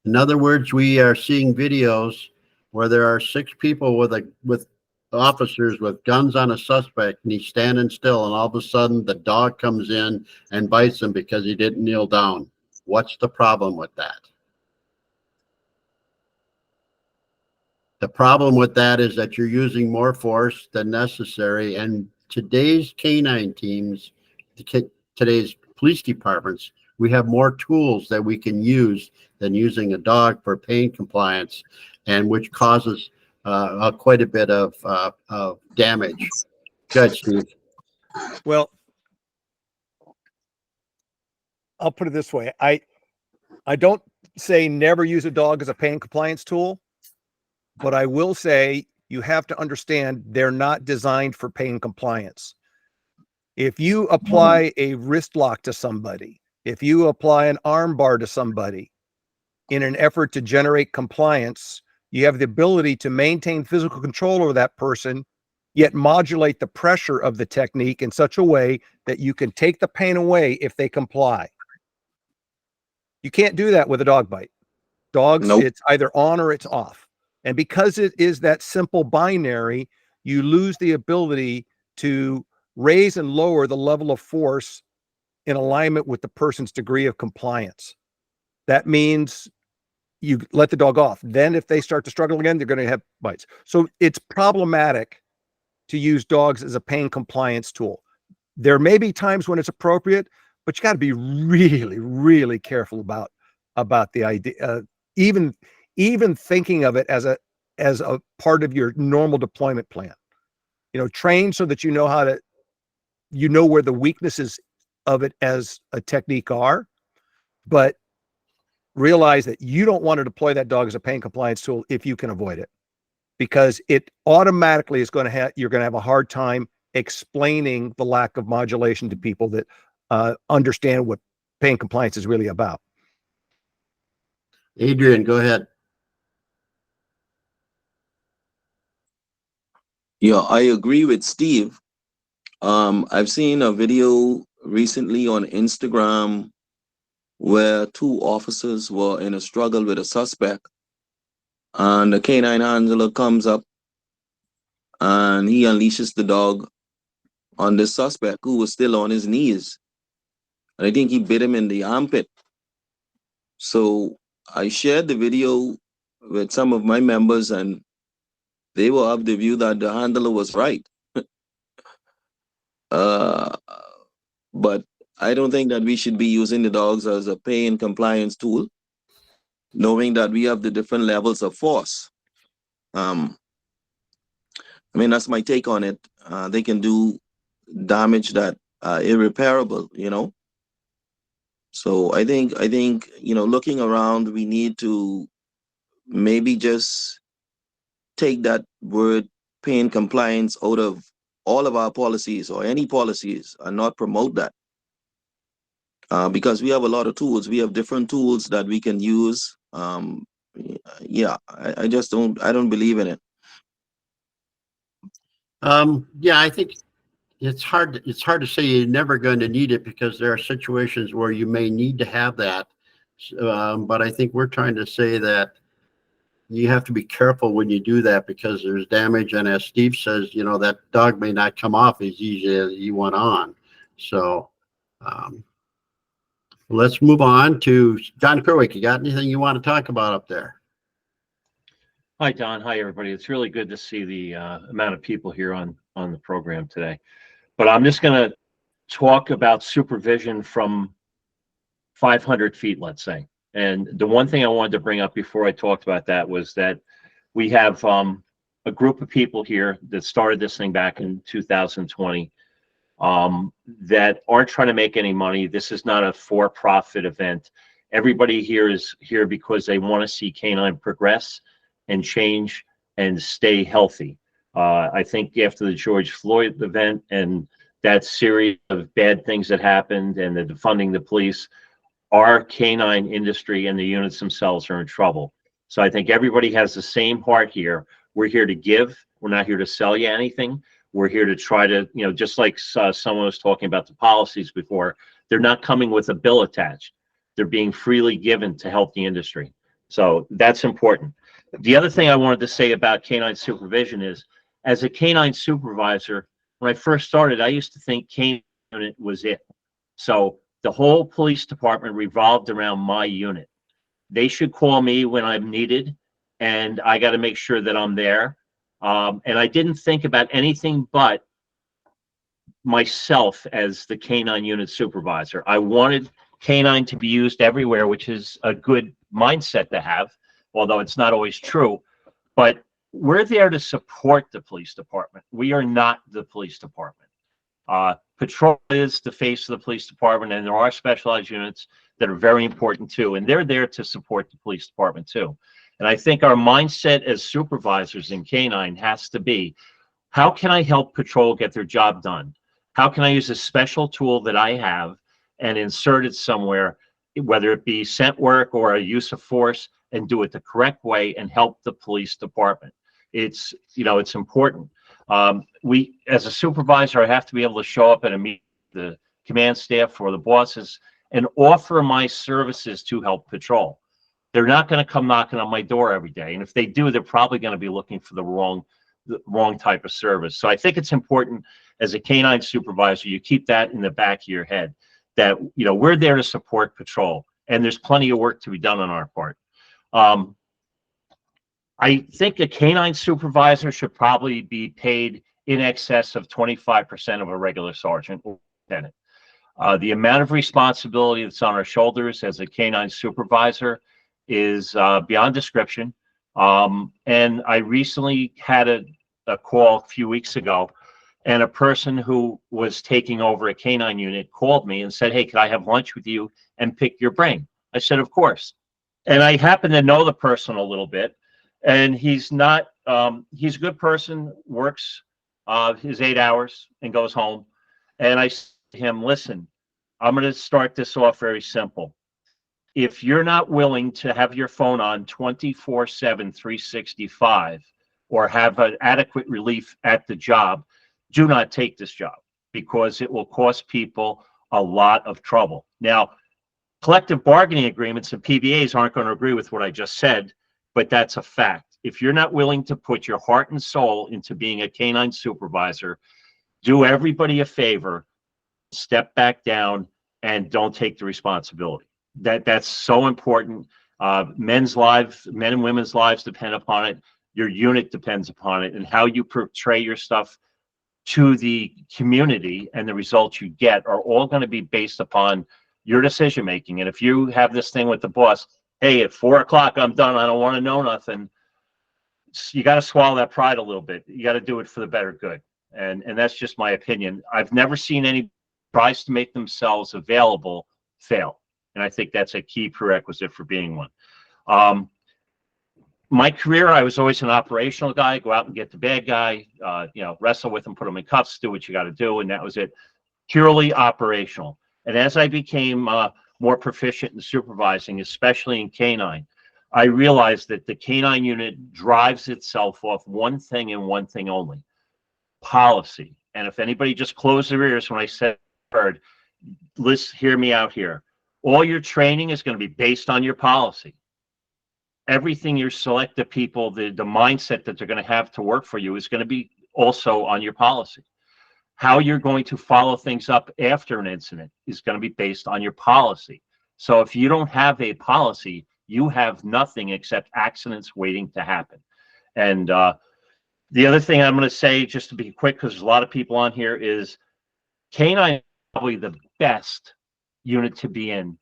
In other words, we are seeing videos where there are 6 people with officers with guns on a suspect, and he's standing still, and all of a sudden the dog comes in and bites him because he didn't kneel down. What's the problem with that? The problem with that is that you're using more force than necessary, and today's canine teams, today's police departments, we have more tools that we can use than using a dog for pain compliance, and which causes quite a bit of damage. Good, Steve. Well, I'll put it this way. I don't say never use a dog as a pain compliance tool, but I will say you have to understand they're not designed for pain compliance. If you apply a wrist lock to somebody, if you apply an arm bar to somebody in an effort to generate compliance, you have the ability to maintain physical control over that person, yet modulate the pressure of the technique in such a way that you can take the pain away if they comply. You can't do that with a dog bite. Dogs, nope. It's either on or it's off. And because it is that simple binary, you lose the ability to raise and lower the level of force in alignment with the person's degree of compliance. That means you let the dog off. Then if they start to struggle again, they're going to have bites. So it's problematic to use dogs as a pain compliance tool. There may be times when it's appropriate, but you got to be really, really careful about the idea. Even thinking of it as a part of your normal deployment plan. You know, train so that you know where the weaknesses of it as a technique are, but realize that you don't want to deploy that dog as a pain compliance tool if you can avoid it, because it automatically is going to have, you're going to have a hard time explaining the lack of modulation to people that understand what pain compliance is really about. Adrian, go ahead. Yeah, I agree with Steve. I've seen a video recently on Instagram where 2 officers were in a struggle with a suspect, and the canine handler comes up and he unleashes the dog on the suspect who was still on his knees. And I think he bit him in the armpit. So I shared the video with some of my members, and they were of the view that the handler was right. But I don't think that we should be using the dogs as a pain compliance tool, knowing that we have the different levels of force. I mean, that's my take on it. They can do damage that irreparable, you know. So I think, you know, looking around, we need to maybe just take that word pain compliance out of all of our policies or any policies and not promote that. Because we have a lot of tools. We have different tools that we can use. Yeah, I just don't believe in it. Yeah, I think it's hard to say you're never going to need it, because there are situations where you may need to have that. But I think we're trying to say that you have to be careful when you do that, because there's damage. And as Steve says, you know, that dog may not come off as easy as you want on. So let's move on to Don Kerwick. You got anything you want to talk about up there? Hi, Don. Hi, everybody. It's really good to see the amount of people here on the program today. But I'm just going to talk about supervision from 500 feet, let's say. And the one thing I wanted to bring up before I talked about that was that we have a group of people here that started this thing back in 2020 that aren't trying to make any money. This is not a for-profit event. Everybody here is here because they want to see canine progress and change and stay healthy. I think after the George Floyd event and that series of bad things that happened and the defunding the police, our canine industry and the units themselves are in trouble. So I think everybody has the same heart here. We're here to give. We're not here to sell you anything. We're here to try to, you know, just like someone was talking about the policies before, they're not coming with a bill attached. They're being freely given to help the industry. So that's important. The other thing I wanted to say about canine supervision is, as a canine supervisor, when I first started, I used to think canine unit was it. So the whole police department revolved around my unit. They should call me when I'm needed, and I got to make sure that I'm there. And I didn't think about anything but myself as the canine unit supervisor. I wanted canine to be used everywhere, which is a good mindset to have, although it's not always true. But we're there to support the police department. We are not the police department. Patrol is the face of the police department, and there are specialized units that are very important too, and they're there to support the police department too. And I think our mindset as supervisors in canine has to be, how can I help patrol get their job done? How can I use a special tool that I have and insert it somewhere, whether it be scent work or a use of force, and do it the correct way and help the police department? It's, you know, it's important. We, as a supervisor, I have to be able to show up at a meeting, the command staff or the bosses, and offer my services to help patrol. They're not going to come knocking on my door every day. And if they do, they're probably going to be looking for the wrong type of service. So I think it's important as a canine supervisor, you keep that in the back of your head, that, you know, we're there to support patrol, and there's plenty of work to be done on our part. I think a canine supervisor should probably be paid in excess of 25% of a regular sergeant or lieutenant. The amount of responsibility that's on our shoulders as a canine supervisor is beyond description. And I recently had a call a few weeks ago, and a person who was taking over a canine unit called me and said, "Hey, can I have lunch with you and pick your brain?" I said, "Of course." And I happen to know the person a little bit. And he's not, he's a good person, works his 8 hours and goes home. And I said to him, "Listen, I'm going to start this off very simple. If you're not willing to have your phone on 24/7, 365, or have an adequate relief at the job, do not take this job, because it will cost people a lot of trouble." Now, collective bargaining agreements and PBAs aren't going to agree with what I just said, but that's a fact. If you're not willing to put your heart and soul into being a canine supervisor, do everybody a favor, step back down, and don't take the responsibility. That's so important. Men's lives, men and women's lives depend upon it. Your unit depends upon it, and how you portray your stuff to the community and the results you get are all going to be based upon your decision making. And if you have this thing with the boss, "Hey, at 4 o'clock, I'm done. I don't want to know nothing." You got to swallow that pride a little bit. You got to do it for the better good. And that's just my opinion. I've never seen any tries to make themselves available fail. And I think that's a key prerequisite for being one. my career, I was always an operational guy, go out and get the bad guy, wrestle with him, put him in cuffs, do what you got to do. And that was it, purely operational. And as I became more proficient in supervising, especially in canine, I realized that the canine unit drives itself off one thing and one thing only: policy. And if anybody just closed their ears when I said word, listen, hear me out here. All your training is going to be based on your policy. Everything you select the people, the mindset that they're going to have to work for you is going to be also on your policy. How you're going to follow things up after an incident is going to be based on your policy. So if you don't have a policy, you have nothing except accidents waiting to happen. And the other thing I'm going to say, just to be quick, because there's a lot of people on here, is canine is probably the best unit to be in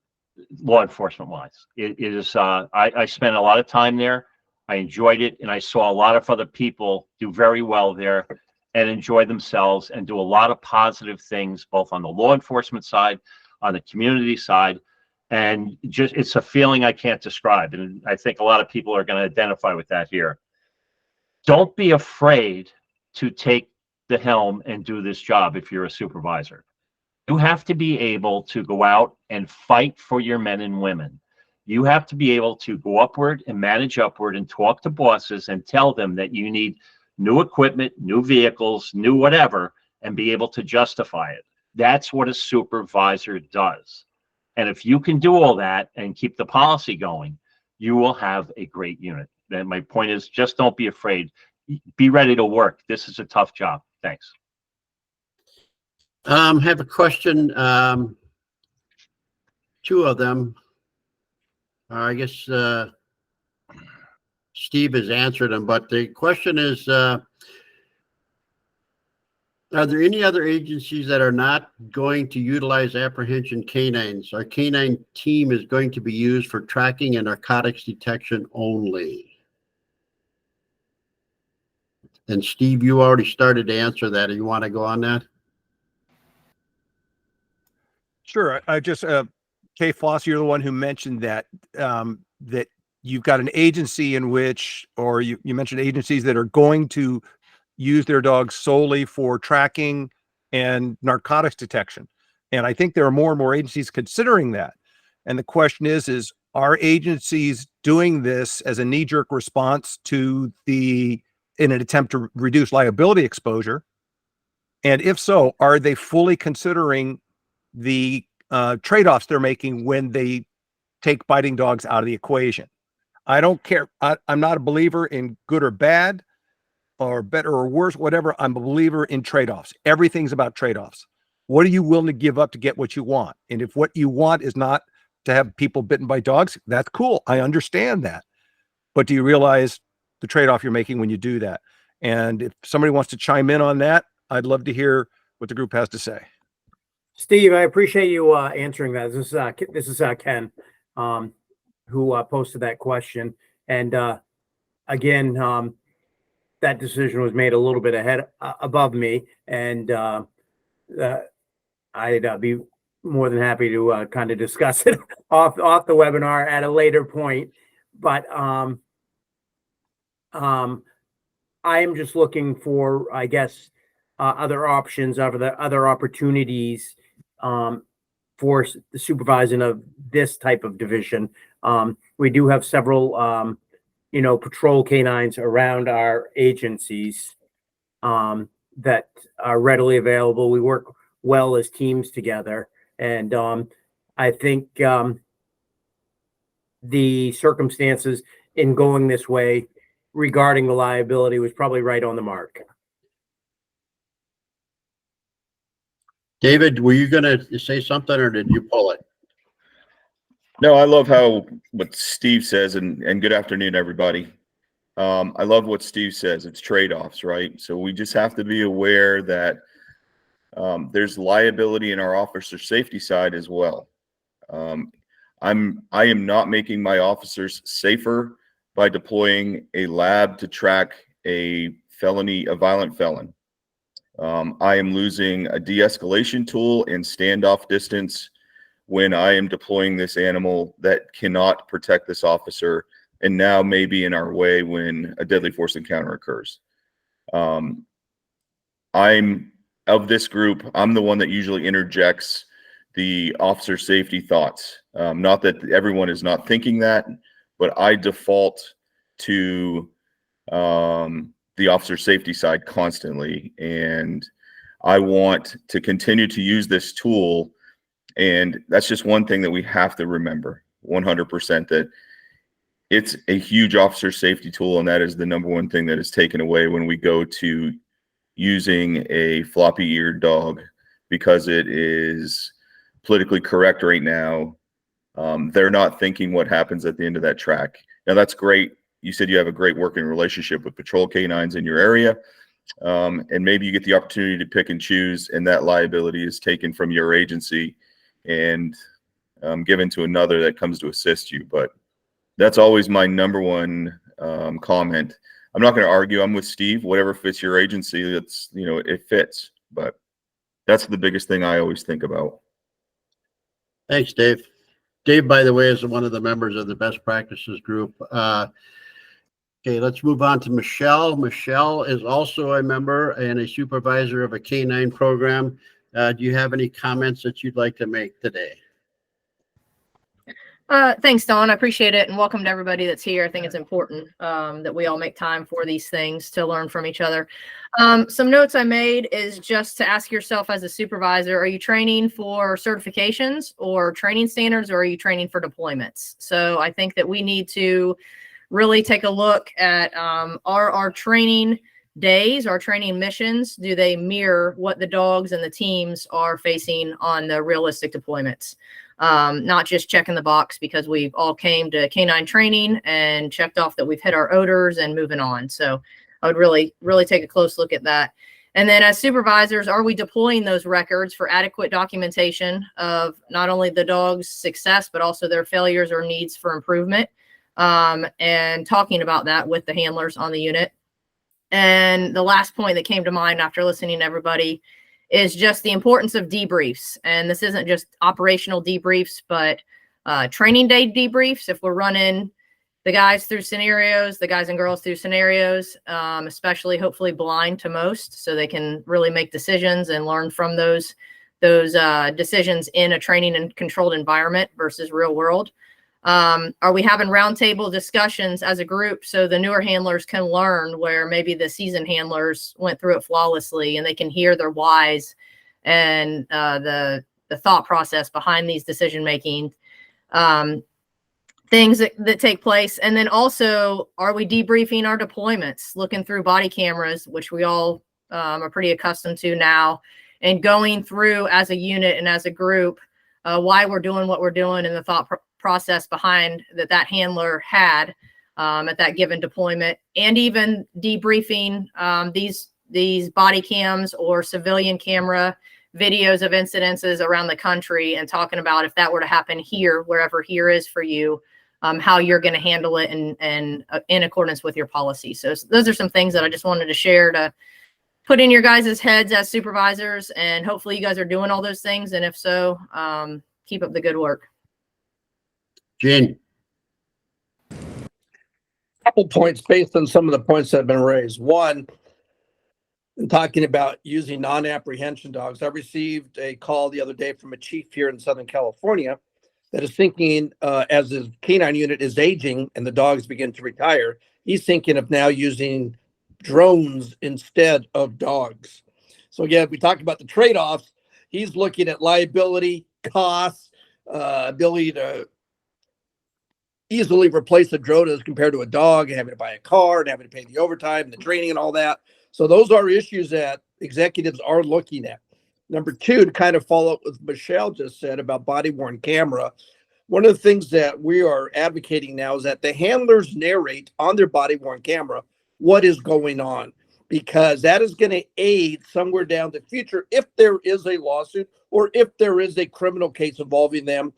law enforcement wise. It is, I spent a lot of time there. I enjoyed it. And I saw a lot of other people do very well there and enjoy themselves and do a lot of positive things, both on the law enforcement side, on the community side. And just, it's a feeling I can't describe. And I think a lot of people are going to identify with that here. Don't be afraid to take the helm and do this job if you're a supervisor. You have to be able to go out and fight for your men and women. You have to be able to go upward and manage upward and talk to bosses and tell them that you need new equipment, new vehicles, new whatever, and be able to justify it. That's what a supervisor does. And if you can do all that and keep the policy going, you will have a great unit. And my point is, just don't be afraid. Be ready to work. This is a tough job. Thanks. Have a question. Two of them. I guess Steve has answered them, but the question is, are there any other agencies that are not going to utilize apprehension canines? Our canine team is going to be used for tracking and narcotics detection only. And Steve, you already started to answer that. Do you want to go on that? Sure. I just, Kay Foss, you're the one who mentioned that, that you've got an agency in which, or you mentioned agencies that are going to use their dogs solely for tracking and narcotics detection. And I think there are more and more agencies considering that. And the question is are agencies doing this as a knee-jerk response to in an attempt to reduce liability exposure? And if so, are they fully considering the trade-offs they're making when they take biting dogs out of the equation? I don't care. I'm not a believer in good or bad or better or worse, whatever. I'm a believer in trade-offs. Everything's about trade-offs. What are you willing to give up to get what you want? And if what you want is not to have people bitten by dogs, that's cool. I understand that. But do you realize the trade-off you're making when you do that? And if somebody wants to chime in on that, I'd love to hear what the group has to say. Steve, I appreciate you answering that. This is Ken, who posted that question. And again, that decision was made a little bit above me, and I'd be more than happy to kind of discuss it off the webinar at a later point. But I am just looking for, I guess, other options, other opportunities for the supervising of this type of division. We do have several, patrol canines around our agencies that are readily available. We work well as teams together. And I think the circumstances in going this way regarding the liability was probably right on the mark. David, were you going to say something or did you pull it? No, I love what Steve says, and good afternoon, everybody. I love what Steve says. It's trade-offs, right? So we just have to be aware that there's liability in our officer safety side as well. I am not making my officers safer by deploying a lab to track a violent felon. I am losing a de-escalation tool and standoff distance when I am deploying this animal that cannot protect this officer and now may be in our way when a deadly force encounter occurs. I'm of this group, I'm the one that usually interjects the officer safety thoughts. Not that everyone is not thinking that, but I default to the officer safety side constantly. And I want to continue to use this tool. And that's just one thing that we have to remember 100%, that it's a huge officer safety tool. And that is the number one thing that is taken away when we go to using a floppy eared dog, because it is politically correct right now. They're not thinking what happens at the end of that track. Now, that's great. You said you have a great working relationship with patrol canines in your area. And maybe you get the opportunity to pick and choose, and that liability is taken from your agency and given to another that comes to assist you. But that's always my number one comment. I'm not going to argue. I'm with Steve. Whatever fits your agency, that's, it fits. But that's the biggest thing I always think about. Thanks, Dave. Dave, by the way, is one of the members of the best practices group. Okay, let's move on to Michelle. Michelle is also a member and a supervisor of a canine program. Do you have any comments that you'd like to make today? Thanks, Don. I appreciate it. And welcome to everybody that's here. I think it's important that we all make time for these things to learn from each other. Some notes I made is just to ask yourself as a supervisor, are you training for certifications or training standards, or are you training for deployments? So I think that we need to really take a look at are our training days, our training missions, do they mirror what the dogs and the teams are facing on the realistic deployments? Not just checking the box because we've all came to canine training and checked off that we've hit our odors and moving on. So I would really take a close look at that. And then as supervisors, are we deploying those records for adequate documentation of not only the dog's success, but also their failures or needs for improvement? And talking about that with the handlers on the unit. And the last point that came to mind after listening to everybody is just the importance of debriefs. And this isn't just operational debriefs, but training day debriefs. If we're running the guys through scenarios, the guys and girls through scenarios, especially hopefully blind to most, so they can really make decisions and learn from those decisions in a training and controlled environment versus real world. Are we having roundtable discussions as a group so the newer handlers can learn where maybe the seasoned handlers went through it flawlessly, and they can hear their whys and the thought process behind these decision making things that take place? And then also, are we debriefing our deployments, looking through body cameras, which we all are pretty accustomed to now, and going through as a unit and as a group why we're doing what we're doing and the thought process behind that handler had at that given deployment, and even debriefing these body cams or civilian camera videos of incidences around the country, and talking about if that were to happen here, wherever here is for you, how you're going to handle it and in accordance with your policy. So those are some things that I just wanted to share to put in your guys' heads as supervisors, and hopefully you guys are doing all those things. And if so, keep up the good work. Gene. Couple points based on some of the points that have been raised. One, in talking about using non-apprehension dogs, I received a call the other day from a chief here in Southern California that is thinking, as his canine unit is aging and the dogs begin to retire, he's thinking of now using drones instead of dogs. So again, we talked about the trade-offs. He's looking at liability, costs, ability to easily replace a drone as compared to a dog, and having to buy a car and having to pay the overtime and the training and all that. So those are issues that executives are looking at. Number two, to kind of follow up with Michelle just said about body-worn camera, one of the things that we are advocating now is that the handlers narrate on their body-worn camera what is going on, because that is going to aid somewhere down the future if there is a lawsuit or if there is a criminal case involving them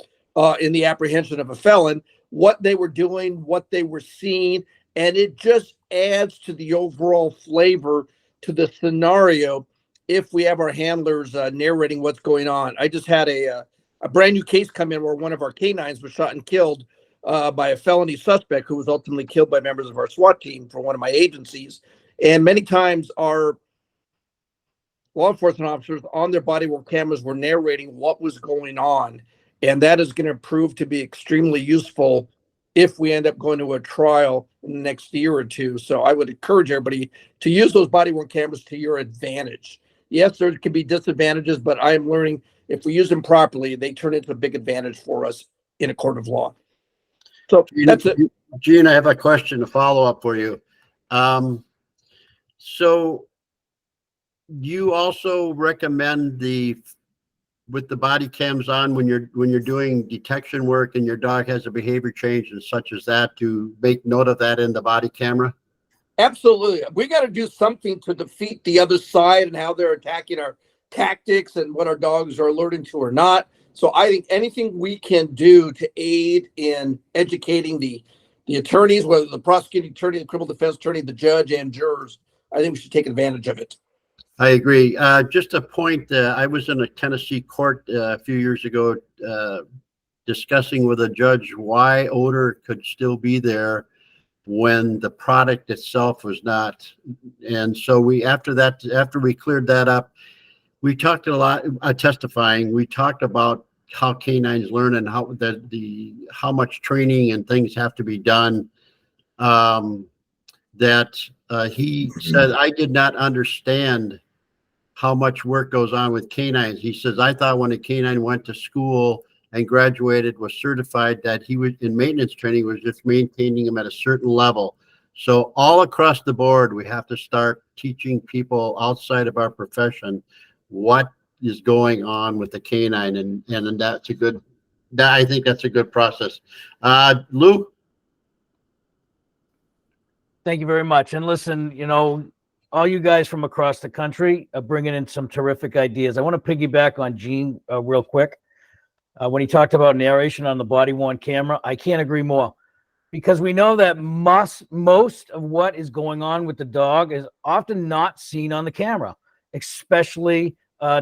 in the apprehension of a felon, what they were doing, what they were seeing, and it just adds to the overall flavor to the scenario if we have our handlers narrating what's going on. I just had a brand new case come in where one of our canines was shot and killed by a felony suspect who was ultimately killed by members of our SWAT team for one of my agencies. And many times our law enforcement officers on their body-worn cameras were narrating what was going on. And that is going to prove to be extremely useful if we end up going to a trial in the next year or two. So I would encourage everybody to use those body-worn cameras to your advantage. Yes, there can be disadvantages, but I am learning if we use them properly, they turn into a big advantage for us in a court of law. So that's it. Gene, I have a question to follow up for you. So you also recommend with the body cams on when you're doing detection work and your dog has a behavior change and such as that, to make note of that in the body camera? Absolutely. We got to do something to defeat the other side and how they're attacking our tactics and what our dogs are alerting to or not. So I think anything we can do to aid in educating the attorneys, whether the prosecuting attorney, the criminal defense attorney, the judge, and jurors, I think we should take advantage of it. I agree. Just a point, I was in a Tennessee court a few years ago discussing with a judge why odor could still be there when the product itself was not. And so after we cleared that up, we talked a lot, testifying, we talked about how canines learn and how much training and things have to be done. He said, I did not understand how much work goes on with canines. He says, I thought when a canine went to school and graduated, was certified, that he was in maintenance training, was just maintaining them at a certain level. So all across the board, we have to start teaching people outside of our profession what is going on with the canine. And I think that's a good process. Lou? Thank you very much. And listen, all you guys from across the country are bringing in some terrific ideas. I want to piggyback on Gene real quick. When he talked about narration on the body-worn camera, I can't agree more, because we know that most of what is going on with the dog is often not seen on the camera, especially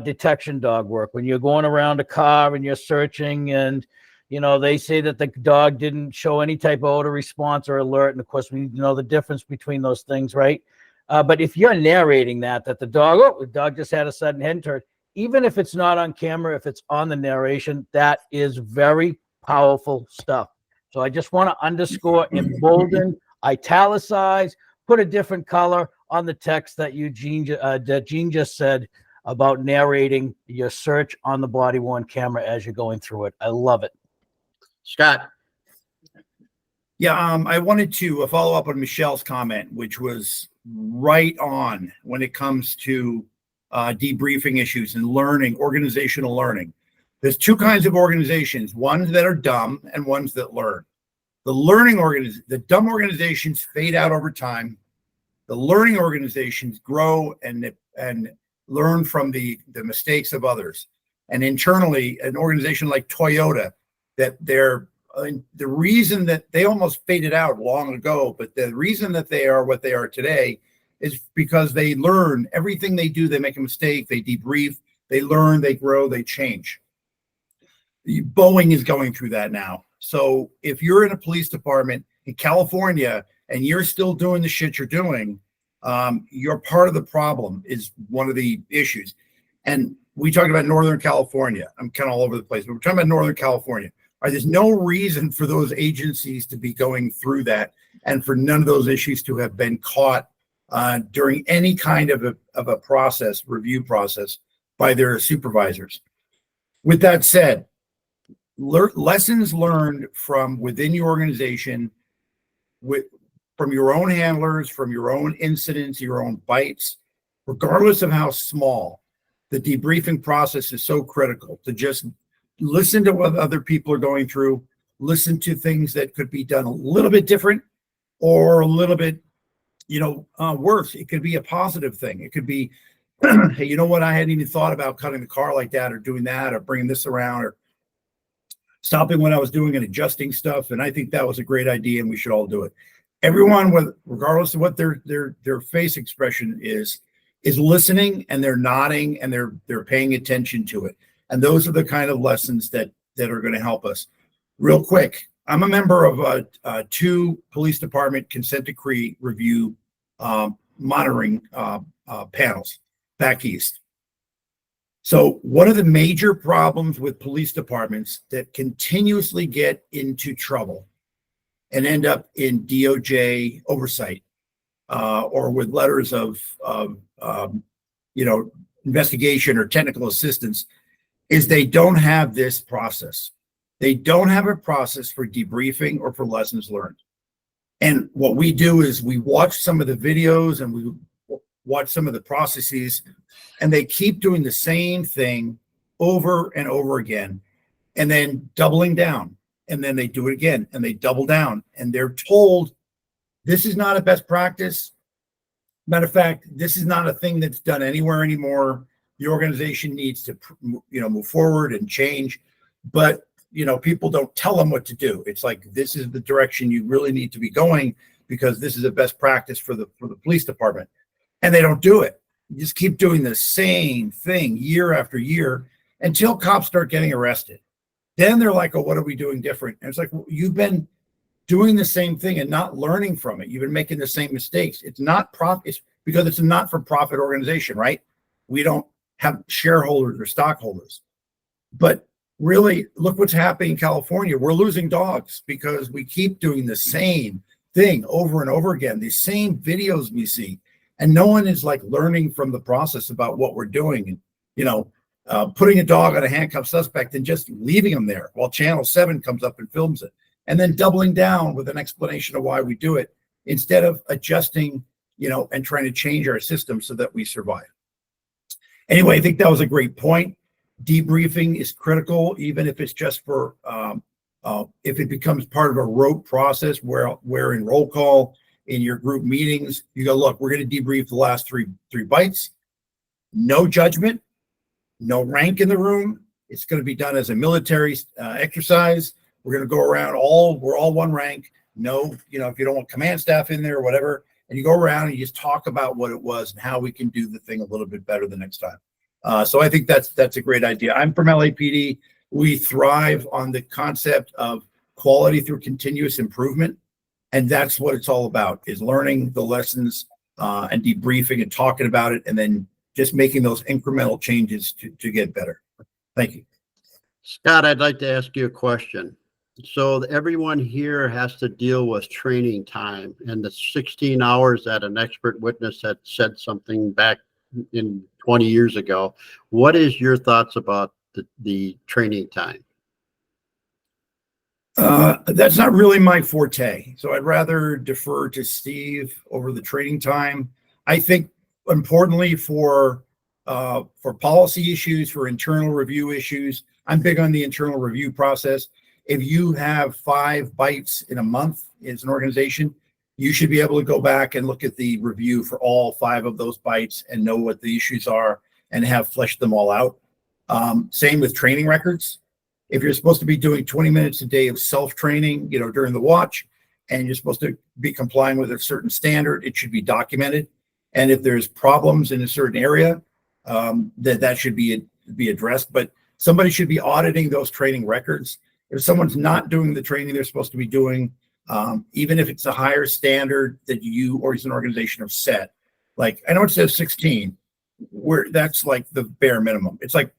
detection dog work. When you're going around a car and you're searching and, they say that the dog didn't show any type of odor response or alert. And of course, we know the difference between those things, right? But if you're narrating that the dog just had a sudden head turn, even if it's not on camera, if it's on the narration, that is very powerful stuff. So I just want to underscore, embolden, italicize, put a different color on the text that Gene just said about narrating your search on the body-worn camera as you're going through it. I love it. Scott. Yeah, I wanted to follow up on Michelle's comment, which was right on when it comes to debriefing issues and learning, organizational learning. There's two kinds of organizations, ones that are dumb and ones that learn. The dumb organizations fade out over time. The learning organizations grow and learn from the mistakes of others. And internally, an organization like Toyota, that the reason that they almost faded out long ago, but the reason that they are what they are today is because they learn everything they do. They make a mistake, they debrief, they learn, they grow, they change. Boeing is going through that now. So if you're in a police department in California and you're still doing the shit you're doing, you're part of the problem, is one of the issues. And we talked about Northern California. I'm kind of all over the place, but we're talking about Northern California. There's no reason for those agencies to be going through that and for none of those issues to have been caught during any kind of a review process by their supervisors. With that said, lessons learned from within your organization, from your own handlers, from your own incidents, your own bites, regardless of how small, the debriefing process is so critical to just listen to what other people are going through, listen to things that could be done a little bit different or a little bit, worse. It could be a positive thing. It could be, hey, you know what? I hadn't even thought about cutting the car like that or doing that or bringing this around or stopping what I was doing and adjusting stuff. And I think that was a great idea and we should all do it. Everyone, regardless of what their face expression is listening and they're nodding and they're paying attention to it. And those are the kind of lessons that are going to help us. Real quick, I'm a member of 2 police department consent decree review monitoring panels back east. So one of the major problems with police departments that continuously get into trouble and end up in DOJ oversight or with letters of investigation or technical assistance is they don't have this process. They don't have a process for debriefing or for lessons learned. And what we do is we watch some of the videos and we watch some of the processes, and they keep doing the same thing over and over again, and then doubling down. And then they do it again and they double down, and they're told this is not a best practice. Matter of fact, this is not a thing that's done anywhere anymore. The organization needs to, move forward and change, but people don't tell them what to do. It's like, this is the direction you really need to be going because this is a best practice for the police department, and they don't do it. You just keep doing the same thing year after year until cops start getting arrested. Then they're like, oh, what are we doing different? And it's like, well, you've been doing the same thing and not learning from it. You've been making the same mistakes. It's not profit. It's because it's a not-for-profit organization, right? We don't have shareholders or stockholders. But really, look what's happening in California. We're losing dogs because we keep doing the same thing over and over again, these same videos we see. And no one is like learning from the process about what we're doing. And, putting a dog on a handcuffed suspect and just leaving him there while Channel 7 comes up and films it, and then doubling down with an explanation of why we do it instead of adjusting, and trying to change our system so that we survive. Anyway, I think that was a great point. Debriefing is critical, even if it's just for, if it becomes part of a rote process where in roll call in your group meetings, you go, look, we're going to debrief the last three bites, no judgment, no rank in the room. It's going to be done as a military exercise. We're going to go around we're all one rank. No, if you don't want command staff in there or whatever, and you go around and you just talk about what it was and how we can do the thing a little bit better the next time. So I think that's a great idea. I'm from LAPD. We thrive on the concept of quality through continuous improvement. And that's what it's all about, is learning the lessons and debriefing and talking about it, and then just making those incremental changes to get better. Thank you. Scott, I'd like to ask you a question. So everyone here has to deal with training time and the 16 hours that an expert witness had said something back in 20 years ago. What is your thoughts about the training time? That's not really my forte. So I'd rather defer to Steve over the training time. I think importantly for policy issues, for internal review issues, I'm big on the internal review process. If you have 5 bites in a month as an organization, you should be able to go back and look at the review for all 5 of those bites and know what the issues are and have fleshed them all out. Same with training records. If you're supposed to be doing 20 minutes a day of self-training, during the watch, and you're supposed to be complying with a certain standard, it should be documented. And if there's problems in a certain area, that should be addressed. But somebody should be auditing those training records. If someone's not doing the training they're supposed to be doing, even if it's a higher standard that you or as an organization have set, like I know it says 16, where that's like the bare minimum. It's like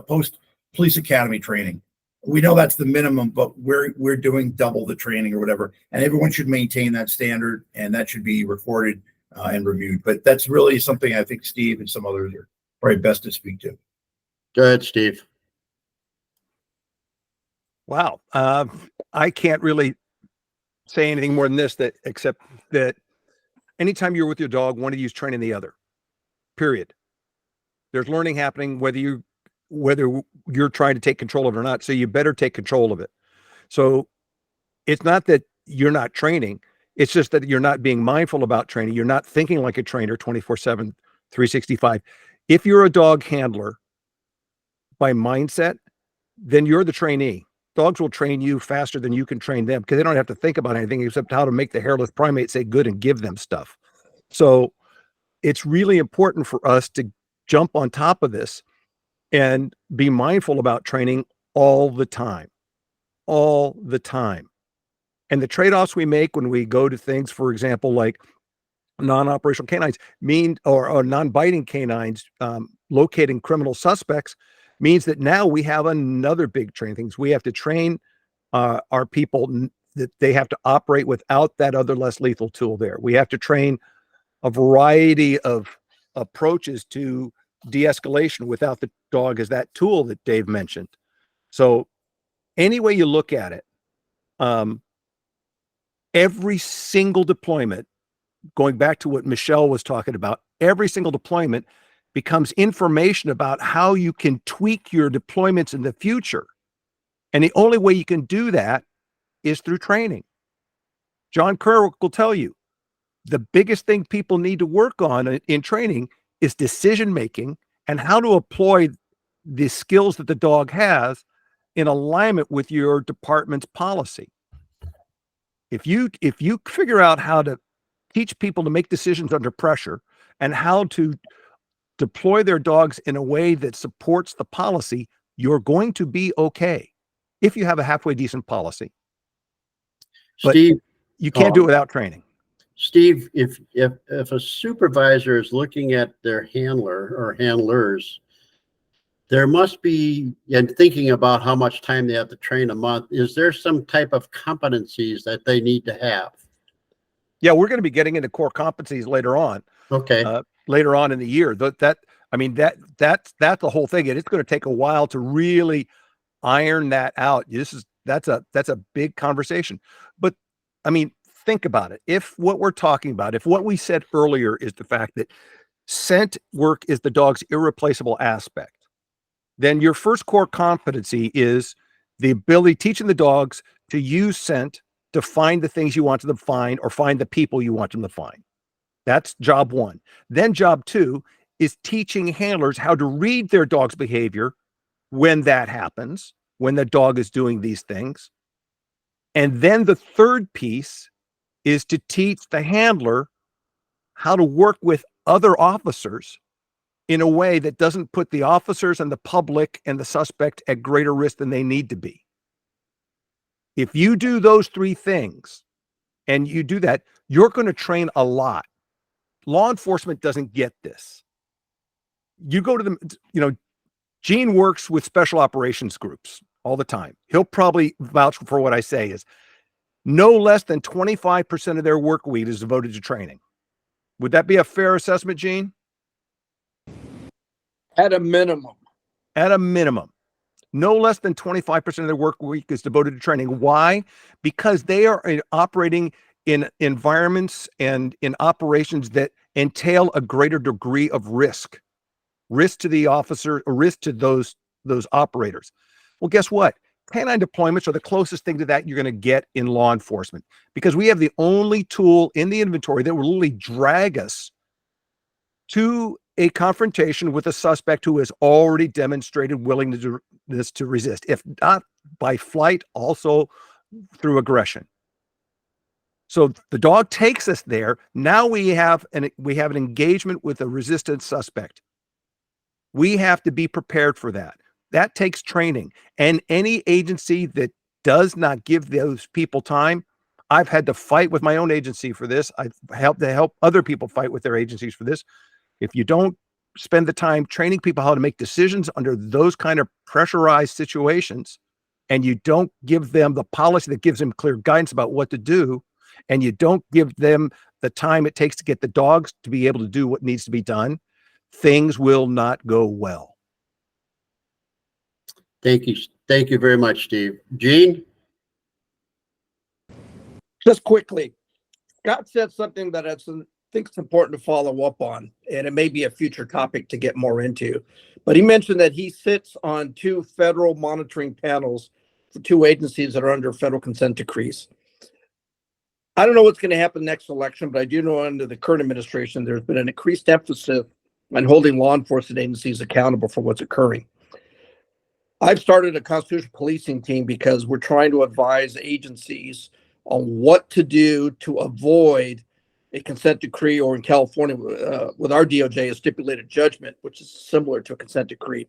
post police academy training. We know that's the minimum, but we're doing double the training or whatever, and everyone should maintain that standard, and that should be recorded and reviewed. But that's really something I think Steve and some others are probably best to speak to. Go ahead, Steve. Wow. I can't really say anything more than this, except that anytime you're with your dog, one of you is training the other, period. There's learning happening, whether you're trying to take control of it or not. So you better take control of it. So it's not that you're not training. It's just that you're not being mindful about training. You're not thinking like a trainer 24/7, 365. If you're a dog handler by mindset, then you're the trainee. Dogs will train you faster than you can train them because they don't have to think about anything except how to make the hairless primate say good and give them stuff. So it's really important for us to jump on top of this and be mindful about training all the time. And the trade-offs we make when we go to things, for example, like non-operational canines or non-biting canines, locating criminal suspects, means that now we have another big training things. We have to train our people that they have to operate without that other less lethal tool there. We have to train a variety of approaches to de-escalation without the dog as that tool that Dave mentioned. So any way you look at it, every single deployment, going back to what Michelle was talking about, every single deployment becomes information about how you can tweak your deployments in the future. And the only way you can do that is through training. John Kerr will tell you, the biggest thing people need to work on in training is decision-making and how to employ the skills that the dog has in alignment with your department's policy. If you figure out how to teach people to make decisions under pressure and how to deploy their dogs in a way that supports the policy, you're going to be okay if you have a halfway decent policy. But Steve, you can't do it without training. Steve, if a supervisor is looking at their handler or handlers, there must be, and thinking about how much time they have to train a month, is there some type of competencies that they need to have? Yeah, we're going to be getting into core competencies later on. Okay. Later on in the year. That's the whole thing. And it's going to take a while to really iron that out. That's a big conversation. But I mean, think about it. If what we're talking about, if what we said earlier is the fact that scent work is the dog's irreplaceable aspect, then your first core competency is the ability, teaching the dogs to use scent to find the things you want them to find or find the people you want them to find. That's job one. Then job two is teaching handlers how to read their dog's behavior when that happens, when the dog is doing these things. And then the third piece is to teach the handler how to work with other officers in a way that doesn't put the officers and the public and the suspect at greater risk than they need to be. If you do those three things and you do that, you're going to train a lot. Law enforcement doesn't get this. You go to the, Gene works with special operations groups all the time. He'll probably vouch for what I say is no less than 25% of their work week is devoted to training. Would that be a fair assessment, Gene? At a minimum. At a minimum. No less than 25% of their work week is devoted to training. Why? Because they are operating in environments and in operations that entail a greater degree of risk to the officer, or risk to those operators. Well, guess what? Canine deployments are the closest thing to that you're going to get in law enforcement, because we have the only tool in the inventory that will literally drag us to a confrontation with a suspect who has already demonstrated willingness to resist, if not by flight, also through aggression. So the dog takes us there. Now we have an engagement with a resistant suspect. We have to be prepared for that. That takes training. And any agency that does not give those people time, I've had to fight with my own agency for this. I've helped to help other people fight with their agencies for this. If you don't spend the time training people how to make decisions under those kind of pressurized situations, and you don't give them the policy that gives them clear guidance about what to do, and you don't give them the time it takes to get the dogs to be able to do what needs to be done, things will not go well. Thank you. Thank you very much, Steve. Gene? Just quickly, Scott said something that I think it's important to follow up on, and it may be a future topic to get more into. But he mentioned that he sits on 2 federal monitoring panels for 2 agencies that are under federal consent decrees. I don't know what's going to happen next election, but I do know under the current administration, there's been an increased emphasis on holding law enforcement agencies accountable for what's occurring. I've started a constitutional policing team because we're trying to advise agencies on what to do to avoid a consent decree, or in California, with our DOJ, a stipulated judgment, which is similar to a consent decree.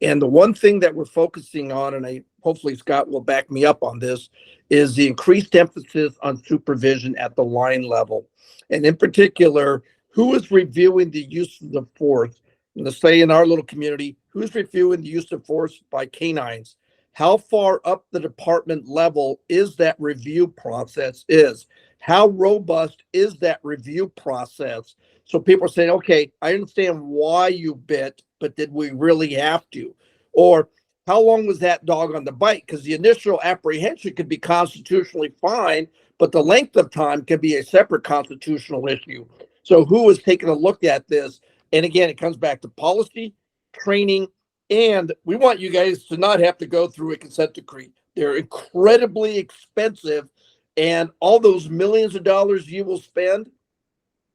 And the one thing that we're focusing on, and I hopefully Scott will back me up on this, is the increased emphasis on supervision at the line level. And in particular, who is reviewing the use of force? Let's say in our little community, who's reviewing the use of force by canines? How far up the department level is that review process is? How robust is that review process? So people are saying, okay, I understand why you bit, but did we really have to? Or how long was that dog on the bite? Because the initial apprehension could be constitutionally fine, but the length of time can be a separate constitutional issue. So who is taking a look at this? And again, it comes back to policy, training, and we want you guys to not have to go through a consent decree. They're incredibly expensive, and all those millions of dollars you will spend,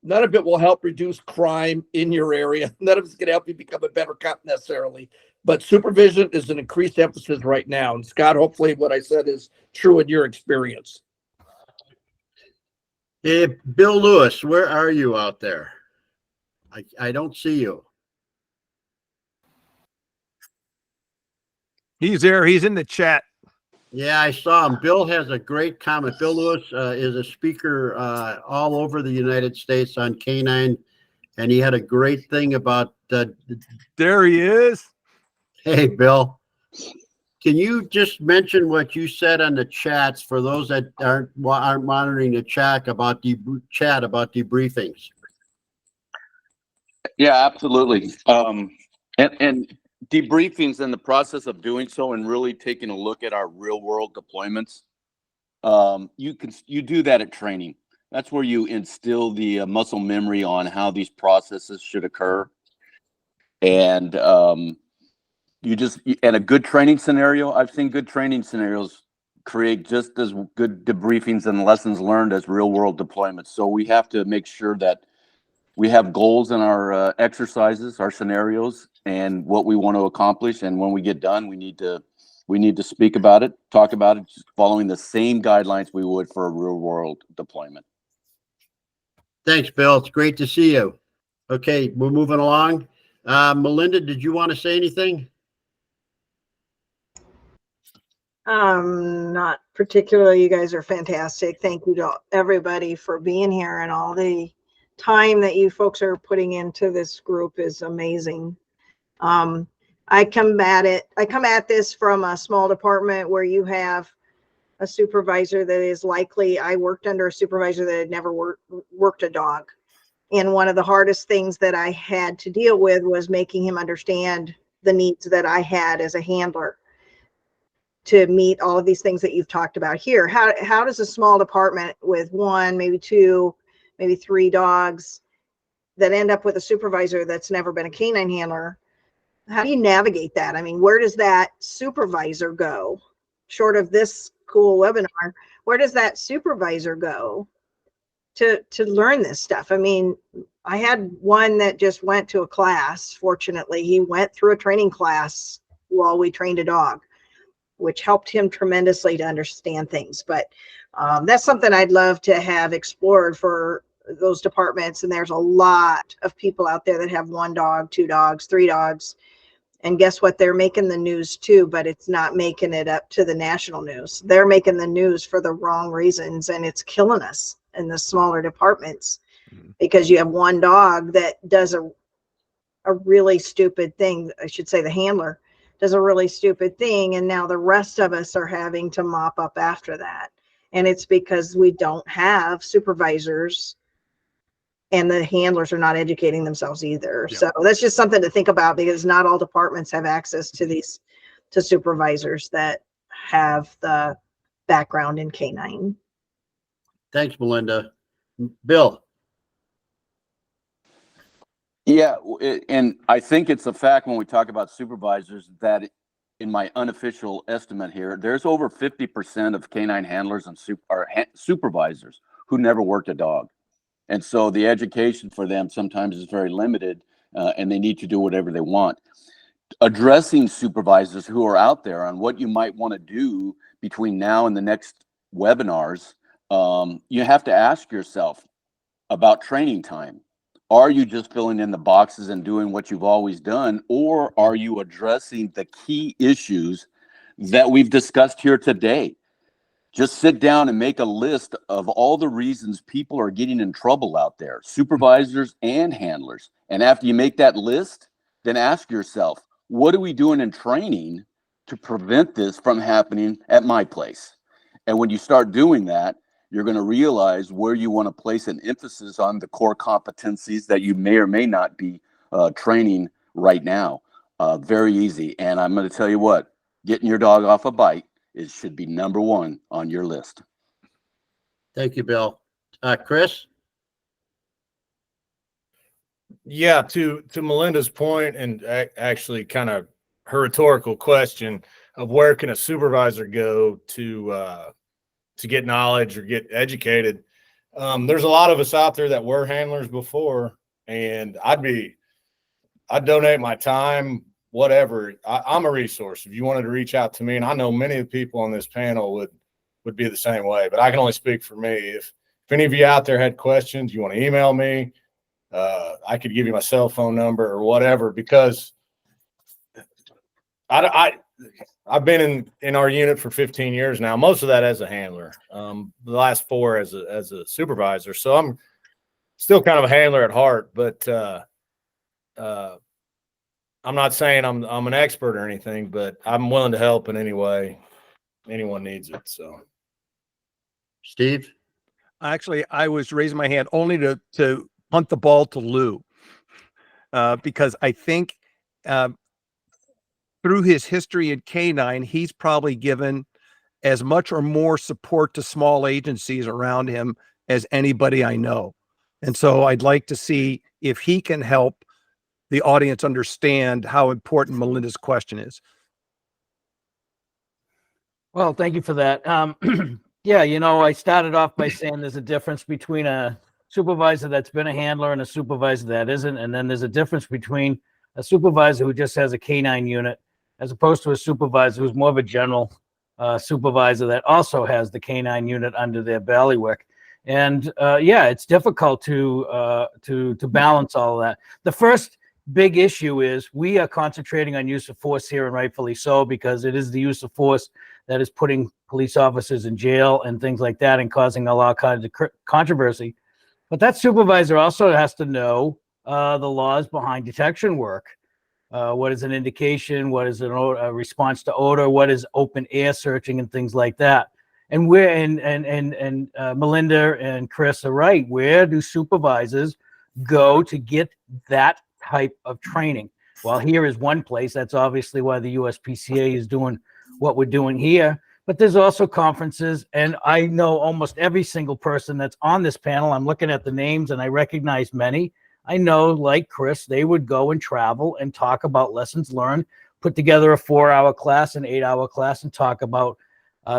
none of it will help reduce crime in your area. None of it's going to help you become a better cop necessarily. But supervision is an increased emphasis right now. And Scott, hopefully what I said is true in your experience. Hey, Bill Lewis, where are you out there? I don't see you. He's there. He's in the chat. Yeah, I saw him. Bill has a great comment. Bill Lewis is a speaker all over the United States on canine, and he had a great thing about there he is. Hey, Bill. Can you just mention what you said on the chats for those that aren't monitoring the chat about debriefings? Yeah, absolutely. And debriefings in the process of doing so and really taking a look at our real world deployments. You do that at training. That's where you instill the muscle memory on how these processes should occur. And and a good training scenario, I've seen good training scenarios create just as good debriefings and lessons learned as real world deployments. So we have to make sure that we have goals in our exercises, our scenarios, and what we want to accomplish. And when we get done, we need to speak about it, talk about it, just following the same guidelines we would for a real world deployment. Thanks, Bill. It's great to see you. Okay, we're moving along. Melinda, did you want to say anything? Not particularly. You guys are fantastic. Thank you to everybody for being here, and all the time that you folks are putting into this group is amazing. I come at this from a small department where you have a supervisor that is likely, I worked under a supervisor that had never worked a dog. And one of the hardest things that I had to deal with was making him understand the needs that I had as a handler to meet all of these things that you've talked about here. How does a small department with one, maybe two, maybe three dogs that end up with a supervisor that's never been a canine handler, how do you navigate that? I mean, where does that supervisor go? Short of this cool webinar, where does that supervisor go to learn this stuff? I mean, I had one that just went to a class. Fortunately, he went through a training class while we trained a dog, which helped him tremendously to understand things. But that's something I'd love to have explored for those departments. And there's a lot of people out there that have one dog, two dogs, three dogs. And guess what? They're making the news too, but it's not making it up to the national news. They're making the news for the wrong reasons, and it's killing us in the smaller departments because you have one dog that does a really stupid thing. I should say the handler does a really stupid thing, and now the rest of us are having to mop up after that. And it's because we don't have supervisors, and the handlers are not educating themselves either. Yeah. So that's just something to think about, because not all departments have access to supervisors that have the background in canine. Thanks, Melinda. Bill. Yeah, and I think it's a fact when we talk about supervisors that, in my unofficial estimate here, there's over 50% of canine handlers and supervisors who never worked a dog. And so the education for them sometimes is very limited, and they need to do whatever they want. Addressing supervisors who are out there on what you might want to do between now and the next webinars, you have to ask yourself about training time. Are you just filling in the boxes and doing what you've always done, or are you addressing the key issues that we've discussed here today. Just sit down and make a list of all the reasons people are getting in trouble out there, supervisors and handlers. And after you make that list, then ask yourself, what are we doing in training to prevent this from happening at my place? And when you start doing that, you're going to realize where you want to place an emphasis on the core competencies that you may or may not be training right now. Very easy. And I'm going to tell you what, getting your dog off a bite, it should be number one on your list. Thank you, Bill. Chris? Yeah, to Melinda's point, and actually kind of her rhetorical question of where can a supervisor go to get knowledge or get educated. There's a lot of us out there that were handlers before, and I'd donate my time, whatever. I'm a resource. If you wanted to reach out to me, and I know many of the people on this panel would be the same way, but I can only speak for me. If any of you out there had questions, you want to email me, I could give you my cell phone number or whatever, because I've been in our unit for 15 years now, most of that as a handler, the last 4 as a supervisor. So I'm still kind of a handler at heart, but I'm not saying I'm an expert or anything, but I'm willing to help in any way anyone needs it. So, Steve? Actually, I was raising my hand only to punt the ball to Lou, because I think through his history at Canine, he's probably given as much or more support to small agencies around him as anybody I know. And so I'd like to see if he can help the audience understand how important Melinda's question is. Well, thank you for that. Yeah, I started off by saying there's a difference between a supervisor that's been a handler and a supervisor that isn't. And then there's a difference between a supervisor who just has a canine unit as opposed to a supervisor who's more of a general supervisor that also has the canine unit under their bailiwick. And yeah, it's difficult to balance all of that. The first big issue is we are concentrating on use of force here, and rightfully so, because it is the use of force that is putting police officers in jail and things like that and causing a lot of controversy. But that supervisor also has to know the laws behind detection work. What is an indication? What is a response to odor? What is open air searching and things like that? And Melinda and Chris are right. Where do supervisors go to get that type of training? Well, here is one place. That's obviously why the USPCA is doing what we're doing here. But there's also conferences, and I know almost every single person that's on this panel. I'm looking at the names, and I recognize many. I know, like Chris, they would go and travel and talk about lessons learned, put together a 4-hour class, an 8-hour class, and talk about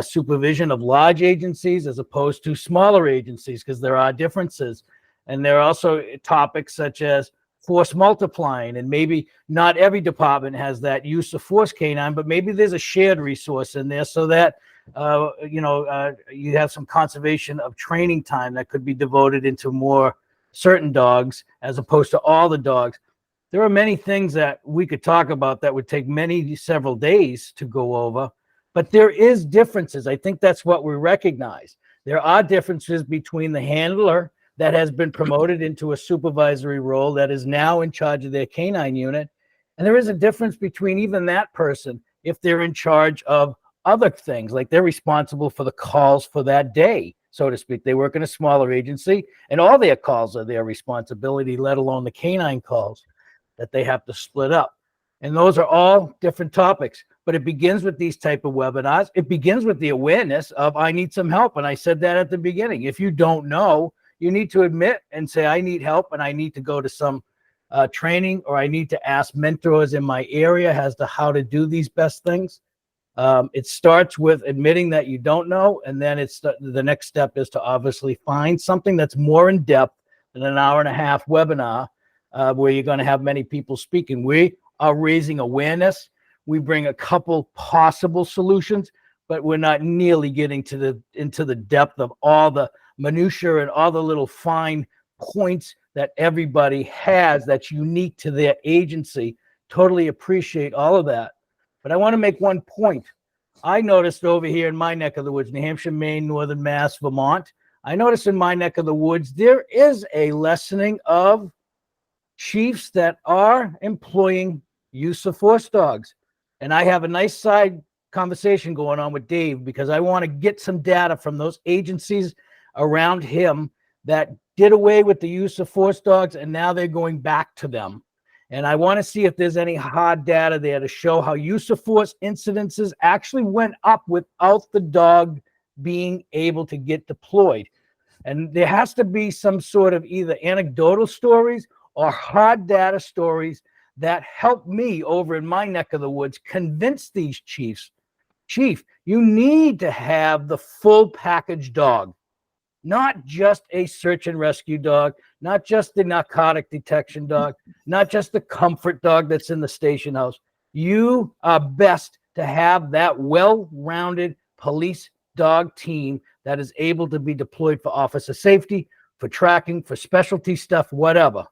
supervision of large agencies as opposed to smaller agencies, because there are differences. And there are also topics such as force multiplying, and maybe not every department has that use of force canine, but maybe there's a shared resource in there so that you have some conservation of training time that could be devoted into more certain dogs as opposed to all the dogs. There are many things that we could talk about that would take several days to go over, but there is differences. I think that's what we recognize. There are differences between the handler that has been promoted into a supervisory role that is now in charge of their canine unit. And there is a difference between even that person if they're in charge of other things, like they're responsible for the calls for that day, so to speak. They work in a smaller agency, and all their calls are their responsibility, let alone the canine calls that they have to split up. And those are all different topics. But it begins with these type of webinars. It begins with the awareness of, I need some help. And I said that at the beginning. If you don't know, you need to admit and say, I need help, and I need to go to some training, or I need to ask mentors in my area as to how to do these best things. It starts with admitting that you don't know, and then the next step is to obviously find something that's more in depth than an hour-and-a-half webinar where you're going to have many people speaking. We are raising awareness. We bring a couple possible solutions, but we're not nearly getting into the depth of all the minutia and all the little fine points that everybody has that's unique to their agency. Totally appreciate all of that. But I want to make one point. I noticed over here in my neck of the woods, New Hampshire, Maine, Northern Mass, Vermont, I noticed in my neck of the woods, there is a lessening of chiefs that are employing use of force dogs. And I have a nice side conversation going on with Dave because I want to get some data from those agencies around him that did away with the use of force dogs and now they're going back to them. And I want to see if there's any hard data there to show how use of force incidences actually went up without the dog being able to get deployed. And there has to be some sort of either anecdotal stories or hard data stories that help me over in my neck of the woods convince these chiefs, Chief, you need to have the full package dog, not just a search and rescue dog, not just the narcotic detection dog, not just the comfort dog that's in the station house. You are best to have that well-rounded police dog team that is able to be deployed for officer safety, for tracking, for specialty stuff, whatever.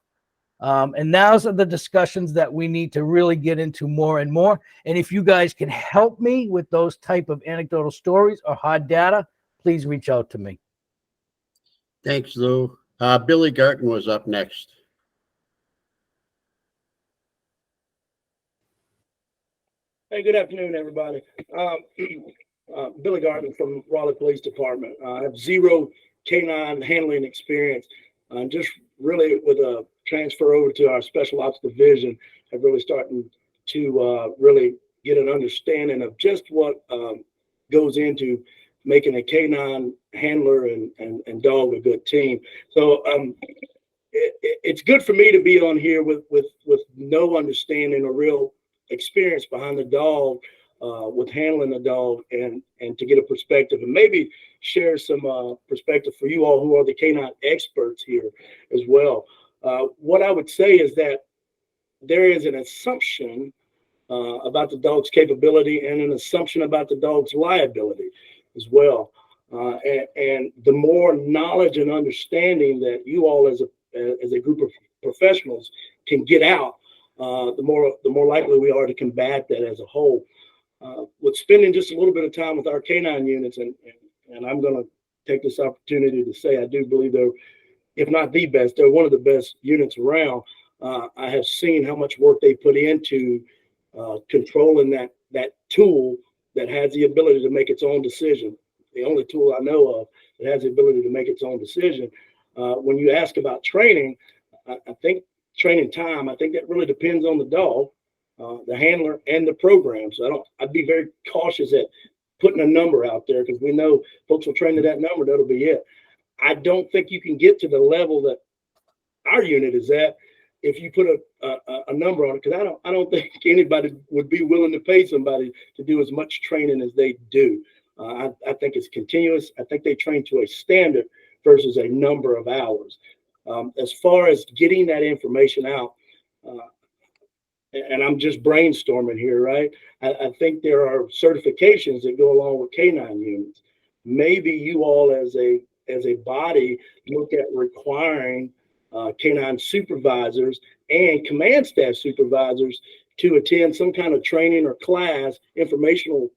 And those are the discussions that we need to really get into more and more. And if you guys can help me with those type of anecdotal stories or hard data, please reach out to me. Thanks, Lou. Billy Garton was up next. Hey, good afternoon, everybody. Billy Garton from Raleigh Police Department. I have zero canine handling experience. Just really with a transfer over to our special ops division, I'm really starting to really get an understanding of just what goes into making a canine handler and dog a good team. So it's good for me to be on here with no understanding or real experience behind the dog, with handling the dog, and to get a perspective and maybe share some perspective for you all who are the canine experts here as well. What I would say is that there is an assumption about the dog's capability and an assumption about the dog's liability as well. And the more knowledge and understanding that you all as a group of professionals can get out, the more likely we are to combat that as a whole. With spending just a little bit of time with our canine units, and I'm going to take this opportunity to say I do believe they're, if not the best, they're one of the best units around. I have seen how much work they put into controlling that tool that has the ability to make its own decision. The only tool I know of that has the ability to make its own decision. When you ask about training, I think training time, I think that really depends on the dog, the handler, and the program. So I'd be very cautious at putting a number out there because we know folks will train to that number. That'll be it. I don't think you can get to the level that our unit is at if you put a number on it, because I don't think anybody would be willing to pay somebody to do as much training as they do. I think it's continuous. I think they train to a standard versus a number of hours. As far as getting that information out, and I'm just brainstorming here, right? I think there are certifications that go along with canine units. Maybe you all as a body look at requiring canine supervisors and command staff supervisors to attend some kind of training or class, informational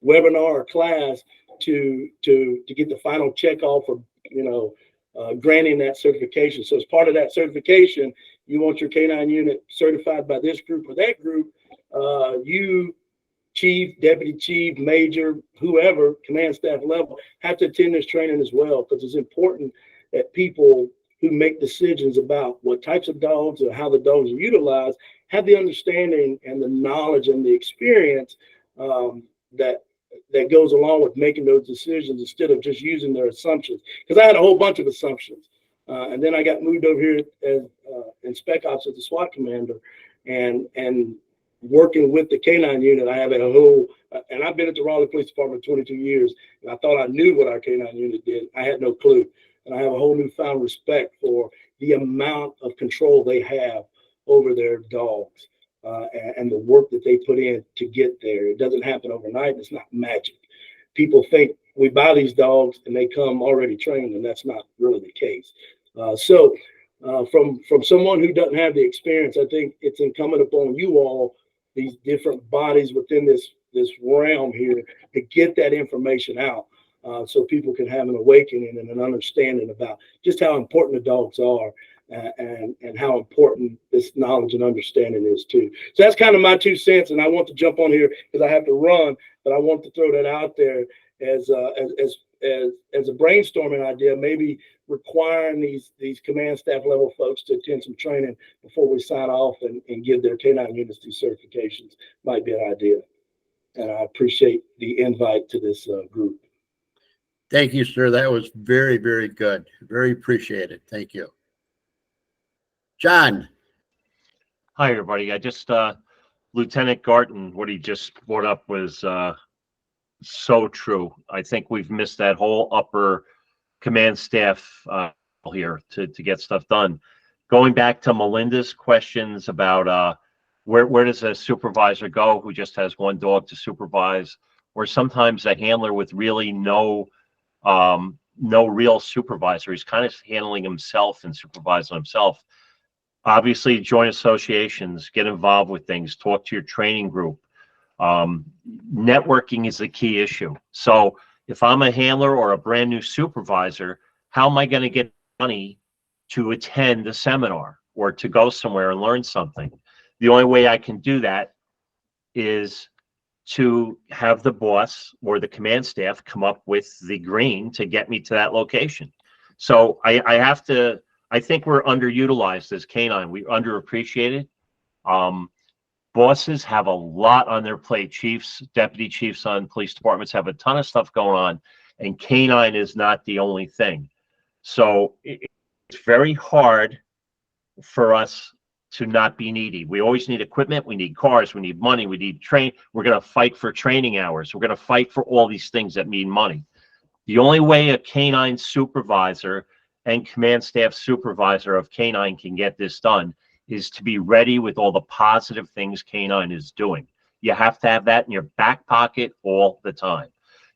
webinar or class to get the final check off of, granting that certification. So as part of that certification, you want your canine unit certified by this group or that group. You, chief, deputy chief, major, whoever, command staff level, have to attend this training as well, because it's important that people who make decisions about what types of dogs or how the dogs are utilized have the understanding and the knowledge and the experience that goes along with making those decisions instead of just using their assumptions. Because I had a whole bunch of assumptions. And then I got moved over here as in spec ops as the SWAT commander, and working with the canine unit. I have a whole, and I've been at the Raleigh Police Department 22 years, and I thought I knew what our canine unit did. I had no clue. And I have a whole newfound respect for the amount of control they have over their dogs and the work that they put in to get there. It doesn't happen overnight. It's not magic. People think we buy these dogs and they come already trained, and that's not really the case. So from someone who doesn't have the experience, I think it's incumbent upon you all, these different bodies within this this realm here to get that information out, so people can have an awakening and an understanding about just how important the dogs are, and how important this knowledge and understanding is too. So that's kind of my 2 cents, and I want to jump on here because I have to run, but I want to throw that out there as a brainstorming idea, maybe requiring these command staff level folks to attend some training before we sign off and give their canine unity certifications might be an idea. And I appreciate the invite to this group. Thank you, sir. That was very, very good. Very appreciated. Thank you. John. Hi, everybody. I just, Lieutenant Garton, what he just brought up was so true. I think we've missed that whole upper command staff here to get stuff done. Going back to Melinda's questions about where does a supervisor go who just has one dog to supervise, or sometimes a handler with really no real supervisor. He's kind of handling himself and supervising himself. Obviously, join associations, get involved with things, talk to your training group. Networking is a key issue. So if I'm a handler or a brand new supervisor, how am I going to get money to attend a seminar or to go somewhere and learn something? The only way I can do that is to have the boss or the command staff come up with the green to get me to that location. So I think we're underutilized as canine. We underappreciated. Bosses have a lot on their plate. Chiefs, deputy chiefs on police departments have a ton of stuff going on, and canine is not the only thing. So it's very hard for us to not be needy. We always need equipment. We need cars. We need money. We need train. We're going to fight for training hours. We're going to fight for all these things that mean money. The only way a canine supervisor and command staff supervisor of canine can get this done is to be ready with all the positive things canine is doing. You have to have that in your back pocket all the time.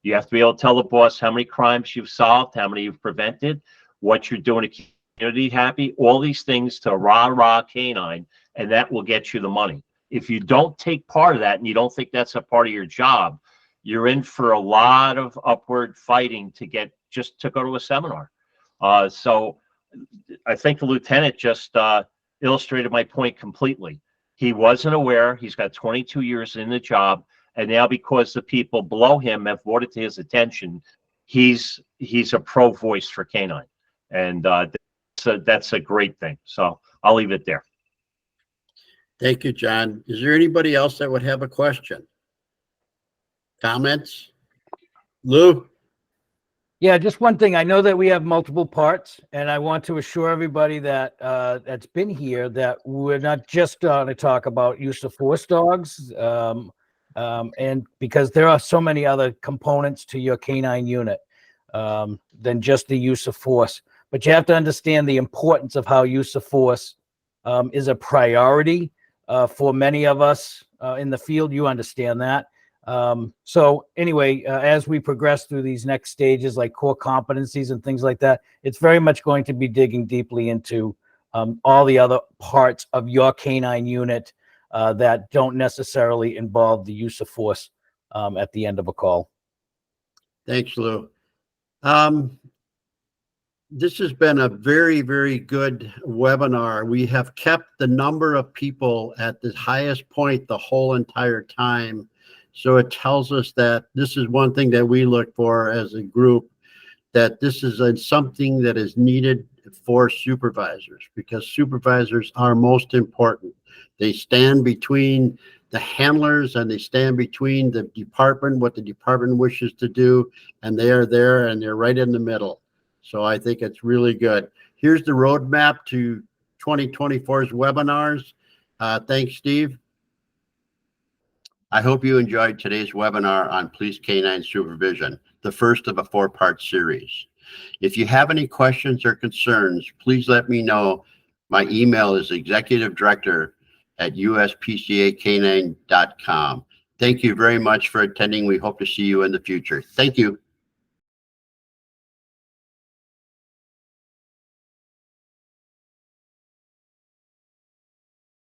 You have to be able to tell the boss how many crimes you've solved, how many you've prevented, what you're doing to keep the community happy, all these things to rah canine, and that will get you the money. If you don't take part of that and you don't think that's a part of your job, you're in for a lot of upward fighting to get just to go to a seminar. So I think the lieutenant just illustrated my point completely. He wasn't aware. He's got 22 years in the job, and now because the people below him have brought it to his attention, he's a pro voice for canine, and that's a great thing. So I'll leave it there. Thank you, John. Is there anybody else that would have a question? Comments? Lou? Yeah, just one thing. I know that we have multiple parts, and I want to assure everybody that that's been here that we're not just going to talk about use of force dogs, and because there are so many other components to your canine unit than just the use of force. But you have to understand the importance of how use of force is a priority for many of us in the field. You understand that. So anyway, as we progress through these next stages, like core competencies and things like that, it's very much going to be digging deeply into all the other parts of your canine unit that don't necessarily involve the use of force at the end of a call. Thanks, Lou. This has been a very, very good webinar. We have kept the number of people at the highest point the whole entire time. So it tells us that this is one thing that we look for as a group, that this is something that is needed for supervisors, because supervisors are most important. They stand between the handlers and they stand between the department, what the department wishes to do, and they are there and they're right in the middle. So I think it's really good. Here's the roadmap to 2024's webinars. Thanks, Steve. I hope you enjoyed today's webinar on Police Canine Supervision, the first of a 4-part series. If you have any questions or concerns, please let me know. My email is executivedirector@uspcacanine.com. Thank you very much for attending. We hope to see you in the future. Thank you.